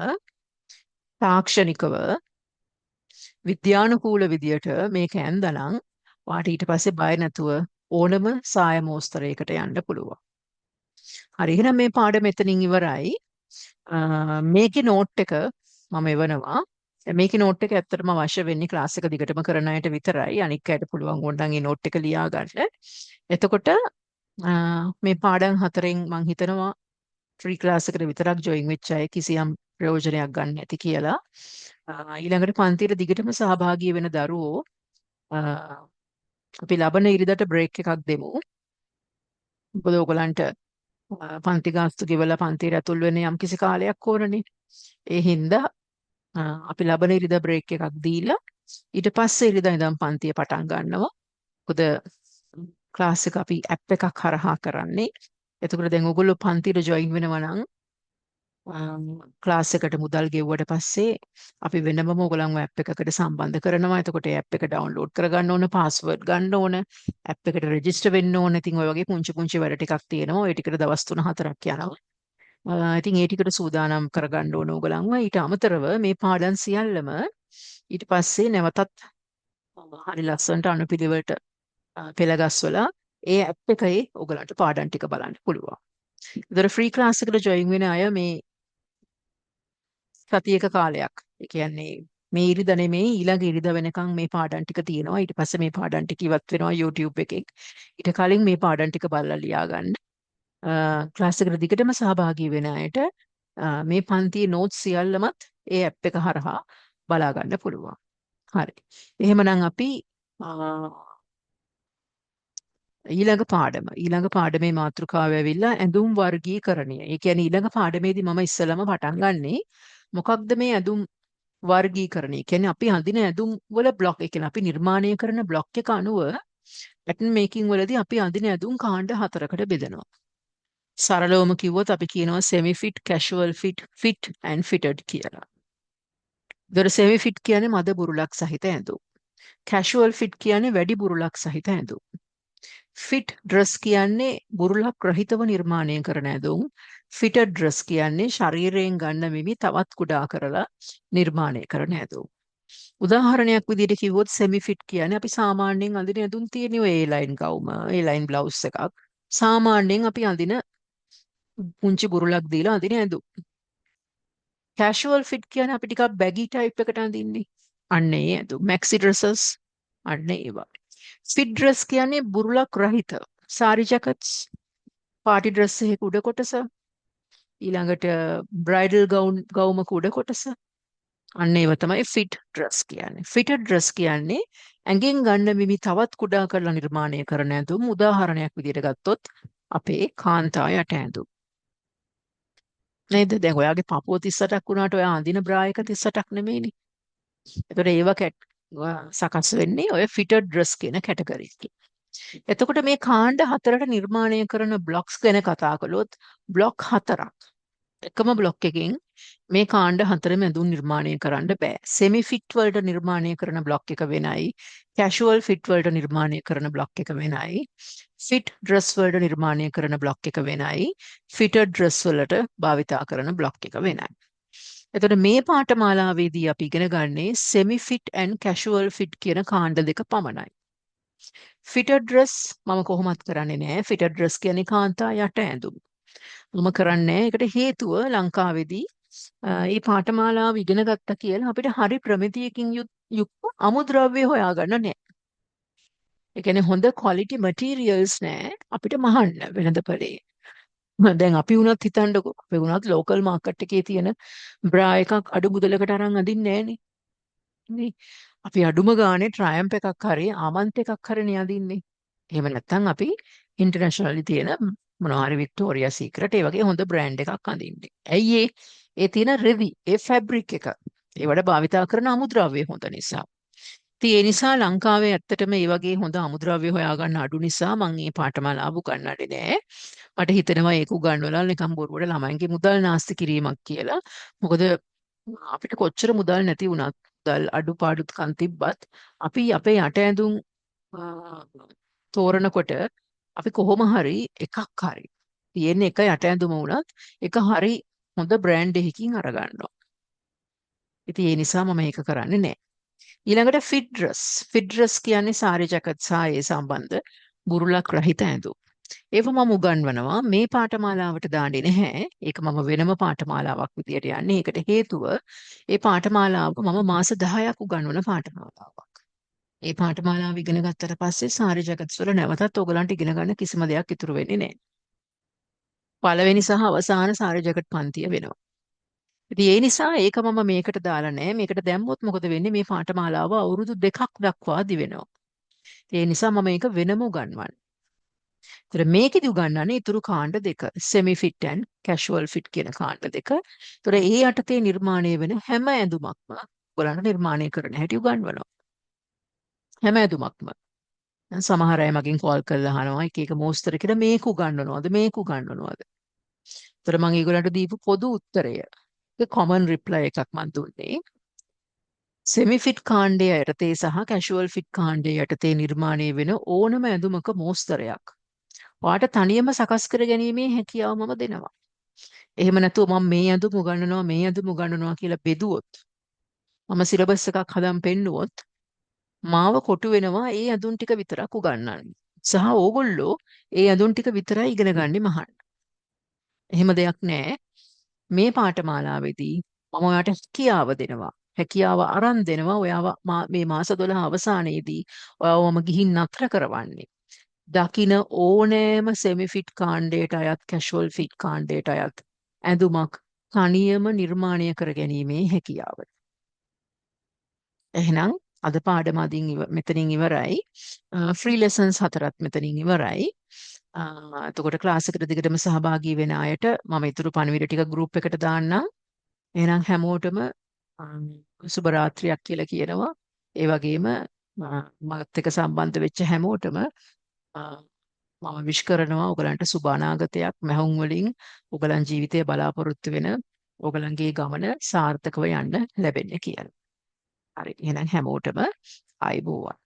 තාක්ෂණිකව විද්‍යානුකූල විදියට මේක ඇඳනනම් වාට ඊට පස්සේ බය නැතුව ඕනම සාය මෝස්තරයකට යන්න පුළුවන්. හරි එහෙනම් මේ පාඩම මෙතනින් ඉවරයි. මේකේ නෝට් එක මම එවනවා. මේකේ නෝට් එක ඇත්තටම අවශ්‍ය වෙන්නේ ක්ලාස් එක දිගටම කරන අයට විතරයි. අනික් අයට පුළුවන් ඕනනම් මේ නෝට් එක ලියා ගන්න. එතකොට මේ පාඩම් හතරෙන් මම හිතනවා ෆ්‍රී ක්ලාස් එකට විතරක් ජොයින් වෙච්ච අය කිසියම් ප්‍රයෝජනයක් ගන්න නැති කියලා. ඊළඟට පන්තියට දිගටම සහභාගී වෙන දරුවෝ අපි ලබන ඉරිදට බ්‍රේක් එකක් දෙමු. මොකද ඕගලන්ට පන්ති ගාස්තු ගෙවලා පන්තියට ඇතුල් වෙන්න යම් කිසි කාලයක් ඕනනේ. ඒ හින්දා අපි ලබන ඉරිදා බ්‍රේක් එකක් දීලා ඊට පස්සේ ඉරිදා ඉඳන් පන්තිය පටන් ගන්නවා. මොකද ක්ලාස් එක අපි ඇප් එකක් හරහා කරන්නේ. එතකොට දැන් ඕගොල්ලෝ පන්තියට ජොයින් වෙනවා නම් ක්ලාස් එකට මුදල් ගෙවුවට පස්සේ අපි වෙනම ඕගොල්ලන්ව ඇප් එකකට සම්බන්ධ කරනවා. එතකොට ඒ ඇප් එක ඩවුන්ලෝඩ් කරගන්න ඕන, පාස්වර්ඩ් ගන්න ඕන, ඇප් එකට රෙජිස්ටර් වෙන්න ඕන. ඉතින් ඔය වගේ පුංචි පුංචි වැඩ ටිකක් තියෙනවා. ඔය ටිකට දවස් 3-4ක් යනවා. ඉතින් ඒ ටිකට සූදානම් කරගන්න ඕන ඕගොල්ලන්ව. ඊට අමතරව මේ පාඩම් සියල්ලම ඊට පස්සේ නැවතත් හරි ලස්සනට අනුපිළිවෙලට පෙළ ගස්වලා ඒ ඇප් එකේ ඔයගලන්ට පාඩම් ටික බලන්න පුළුවන්. ඒතර ෆ්‍රී ක්ලාස් එකට ජොයින් වෙන අය මේ සතියක කාලයක්. ඒ කියන්නේ මේ ඉරිදා නෙමෙයි ඊළඟ ඉරිදා වෙනකන් මේ පාඩම් ටික තියෙනවා. ඊට පස්සේ මේ පාඩම් ටික ඉවත් වෙනවා YouTube එකෙන්. ඊට කලින් මේ පාඩම් ටික බලලා ලියා ගන්න. ක්ලාස් එකට දිගටම සහභාගී වෙන අයට මේ පන්තියේ නෝට්ස් සියල්ලමත් ඒ ඇප් එක හරහා බලා ගන්න පුළුවන්. හරි. එහෙමනම් අපි ඊළඟ පාඩමේ මාතෘකාව ඇවිල්ලා ඇඳුම් වර්ගීකරණය. ඒ කියන්නේ ඊළඟ පාඩමේදී මම ඉස්සලම පටන් ගන්නෙ මොකක්ද මේ ඇඳුම් වර්ගීකරණය. කියන්නේ අපි අඳින ඇඳුම් වල බ්ලොක්, ඒ කියන්නේ අපි නිර්මාණය කරන බ්ලොක් එක අනුව පැටර්න් මේකින් වලදී අපි අඳින ඇඳුම් කාණ්ඩ 4කට බෙදනවා. සරලවම කිව්වොත් අපි කියනවා semi fit, casual fit, fit and fitted කියලා. ඒතර semi fit කියන්නේ මද බුරුලක් සහිත ඇඳුම්. casual fit කියන්නේ වැඩි බුරුලක් සහිත ඇඳුම්. ෆිට් ඩ්‍රස් කියන්නේ බුරුලක් රහිතව නිර්මාණය කරන ඇඳුම්. ෆිටඩ් ඩ්‍රස් කියන්නේ ශරීරයෙන් ගන්න මිමි තවත් කුඩා කරලා නිර්මාණය කරන ඇඳුම්. උදාහරණයක් විදිහට කිව්වොත් සෙමි ෆිට් කියන්නේ අපි සාමාන්‍යයෙන් අඳින ඇඳුම් තියෙන ඔය A-line ගවුම, A-line බ්ලවුස් එකක්. සාමාන්‍යයෙන් අපි අඳින පුංචි බුරුලක් දීලා අඳින ඇඳුම්. casual fit කියන්නේ අපි ටිකක් baggy type එකට අඳින්නේ. අන්න ඒ ඇඳුම්. maxi dresses අන්න ඒවා. ෆිට් ඩ්‍රස් කියන්නේ බුරුලක් රහිත. සාරි ජැකට්ස්, පාටි ඩ්‍රස් එකක උඩ කොටස, ඊළඟට බ්‍රයිඩල් ගවුමක උඩ කොටස. අන්න ඒව තමයි ෆිට් ඩ්‍රස් කියන්නේ. ෆිටඩ් ඩ්‍රස් කියන්නේ ඇඟෙන් ගන්න මිමි තවත් කුඩා කරලා නිර්මාණය කරන ඇඳුම්. උදාහරණයක් විදිහට ගත්තොත් අපේ කාන්තා යට ඇඳුම්. නේද? දැන් ඔයාගේ පපුව 38ක් වුණාට ඔයා අඳින බ්‍රා එක 38ක් නෙමෙයිනේ. ඒතකොට ඒව සකස් වෙන්නේ ඔය ෆිටඩ් ඩ්‍රස් කියන කැටගරි එකේ. එතකොට මේ කාණ්ඩ 4ට නිර්මාණය කරන බ්ලොක්ස් ගැන කතා කළොත් බ්ලොක් 4ක්. එකම බ්ලොක් එකකින් මේ කාණ්ඩ 4ම ඇඳුම් නිර්මාණය කරන්න බෑ. සෙමි ෆිට් වලට නිර්මාණය කරන බ්ලොක් එක වෙනයි. කැෂුවල් ෆිට් වලට නිර්මාණය කරන බ්ලොක් එක වෙනයි. ෆිට් ඩ්‍රස් වලට නිර්මාණය කරන බ්ලොක් එක වෙනයි. ෆිටඩ් ඩ්‍රස් වලට භාවිතා කරන බ්ලොක් එක වෙනයි. එතකොට මේ පාඨමාලාවේදී අපි ඉගෙන ගන්නේ semi fit and casual fit කියන කාණ්ඩ දෙක පමණයි. fitted dress මම කොහොමත් කරන්නේ නැහැ. fitted dress කියන්නේ කාන්තා යට ඇඳුම්. මම කරන්නේ ඒකට හේතුව ලංකාවේදී මේ පාඨමාලාව ඉගෙන ගත්තා කියලා අපිට හරි ප්‍රමිතියකින් යුක්ත අමුද්‍රව්‍ය හොයාගන්න නැහැ. ඒ කියන්නේ හොඳ quality materials නැහැ අපිට මහන්න වෙළඳපොලේ. දැන් අපි වුණත් හිතන්නකෝ අපි වුණත් ලෝකල් මාකට් එකේ තියෙන බ්‍රා එකක් අඩු මුදලකට අරන් අඳින්නේ නැහනේ නේ. අපි අඩුම ගානේ ට්‍රයම්ප් එකක් හරි ආමන්ත් එකක් හරි නේ අඳින්නේ. එහෙම නැත්නම් අපි ඉන්ටර්නැෂනලි තියෙන මොනවා හරි වික්ටෝරියා සීක්‍රට් ඒ වගේ හොඳ බ්‍රෑන්ඩ් එකක් අඳින්නේ. ඇයි ඒ තියෙන රෙවි ඒ ෆැබ්‍රික් එක ඒවට භාවිතා කරන අමුද්‍රව්‍ය හොඳ නිසා. ඉතින් ඒ නිසා ලංකාවේ ඇත්තටම මේ වගේ හොඳ අමුද්‍රව්‍ය හොයාගන්න අඩු නිසා මම මේ පාඨමාලාව උගන්වන්නේ නැහැ. මට හිතෙනවා ඒක උගන්වලා නිකන් බොරුවට ළමයින්ගේ මුදල් නාස්ති කිරීමක් කියලා. මොකද අපිට කොච්චර මුදල් නැති වුණත් මුදල් අඩුපාඩුකම් තිබ්බත් අපි අපේ යට ඇඳුම් තෝරනකොට අපි කොහොම හරි එකක් හරි තියෙන එක යට ඇඳුම වුණත් එක හරි හොඳ බ්‍රෑන්ඩ් එකකින් අරගන්නවා. ඉතින් ඒ නිසා මම ඒක කරන්නේ නැහැ. ඊළඟට ෆිට් ඩ්‍රස්. ෆිට් ඩ්‍රස් කියන්නේ සාරි ජැකට් සහ ඒ සම්බන්ධ බුරුලක් රහිත ඇඳුම්. ඒව මම උගන්වනවා මේ පාඨමාලාවට දාන්නේ නැහැ. ඒක මම වෙනම පාඨමාලාවක් විදියට යන්නේ. ඒකට හේතුව ඒ පාඨමාලාව මම මාස 10ක් උගන්වන පාඨමාලාවක්. ඒ පාඨමාලාව ඉගෙන ගත්තට පස්සේ සාරි ජැකට්ස් වල නැවතත් ඔයගලන්ට ඉගෙන ගන්න කිසිම දෙයක් ඉතුරු වෙන්නේ නැහැ. පළවෙනි සහ අවසාන සාරි ජැකට් පන්තිය වෙනවා. ඉතින් ඒ නිසා ඒක මම මේකට දාලා නැහැ. මේකට දැම්මොත් මොකද වෙන්නේ? මේ පාඨමාලාව අවුරුදු 2ක් දක්වා දිවෙනවා. ඒ නිසා මම ඒක වෙනම උගන්වන්නේ. ඒතර මේකෙදි උගන්වන්නේ ඊතුරු කාණ්ඩ දෙක. semi fit and casual fit කියන කාණ්ඩ දෙක. ඒතර ඒ යටතේ නිර්මාණය වෙන හැම ඇඳුමක්ම ඔයගලන්ට නිර්මාණය කරන්න හැටි උගන්වනවා. හැම ඇඳුමක්ම. දැන් සමහර අය මගෙන් කෝල් කරලා අහනවා එක එක මෝස්තර කියලා මේක උගන්වනවද මේක උගන්වනවද? ඒතර මම ඒගොල්ලන්ට දීපු පොදු උත්තරය කොමන් රිප්ලයි එකක් මම දුන්නේ. සෙමි ෆිට් කාණ්ඩය යටතේ සහ කැෂුවල් ෆිට් කාණ්ඩය යටතේ නිර්මාණය වෙන ඕනම ඇඳුමක මෝස්තරයක් ඔයාට තනියම සකස් කර ගැනීමේ හැකියාව මම දෙනවා. එහෙම නැතුව මම මේ ඇඳුම උගන්වනවා මේ ඇඳුම උගන්වනවා කියලා බෙදුවොත් මම සිලබස් එකක් හදන් පෙන්නුවොත් මාව කොටු වෙනවා ඒ ඇඳුම් ටික විතරක් උගන්වන්න. සහ ඕගොල්ලෝ ඒ ඇඳුම් ටික විතරයි ඉගෙන ගන්නේ මහන්න. එහෙම දෙයක් නැහැ. මේ පාඨමාලාවේදී මම ඔයාට හැකියාව දෙනවා. හැකියාව අරන් දෙනවා ඔයාව මේ මාස 12 අවසානයේදී ඔයාව මම ගිහින් නතර කරවන්නේ. දකින ඕනෑම සෙමි ෆිට් කාණ්ඩයට අයත් කැෂුවල් ෆිට් කාණ්ඩයට අයත් ඇඳුමක් තනියම නිර්මාණය කර ගැනීමේ හැකියාව. එහෙනම් අද පාඩම මෙතනින් ඉවරයි. ෆ්‍රී ලෙසන්ස් 4ත් මෙතනින් ඉවරයි. එතකොට ක්ලාස් එකට දිගටම සහභාගී වෙන අයට මම ඊතුරු පණිවිඩ ටික ගෲප් එකට දාන්නම්. එහෙනම් හැමෝටම සුබ රාත්‍රියක් කියලා කියනවා. ඒ වගේම මත් එක්ක සම්බන්ධ වෙච්ච හැමෝටම මම විශ් කරනවා ඔයගලන්ට සුබ අනාගතයක් මැහුම් වලින් ඔයගලන් ජීවිතය බලාපොරොත්තු වෙන ඔයගලන්ගේ ගමන සාර්ථකව යන්න ලැබෙන්න කියලා. හරි එහෙනම් හැමෝටම ආයුබෝවන්.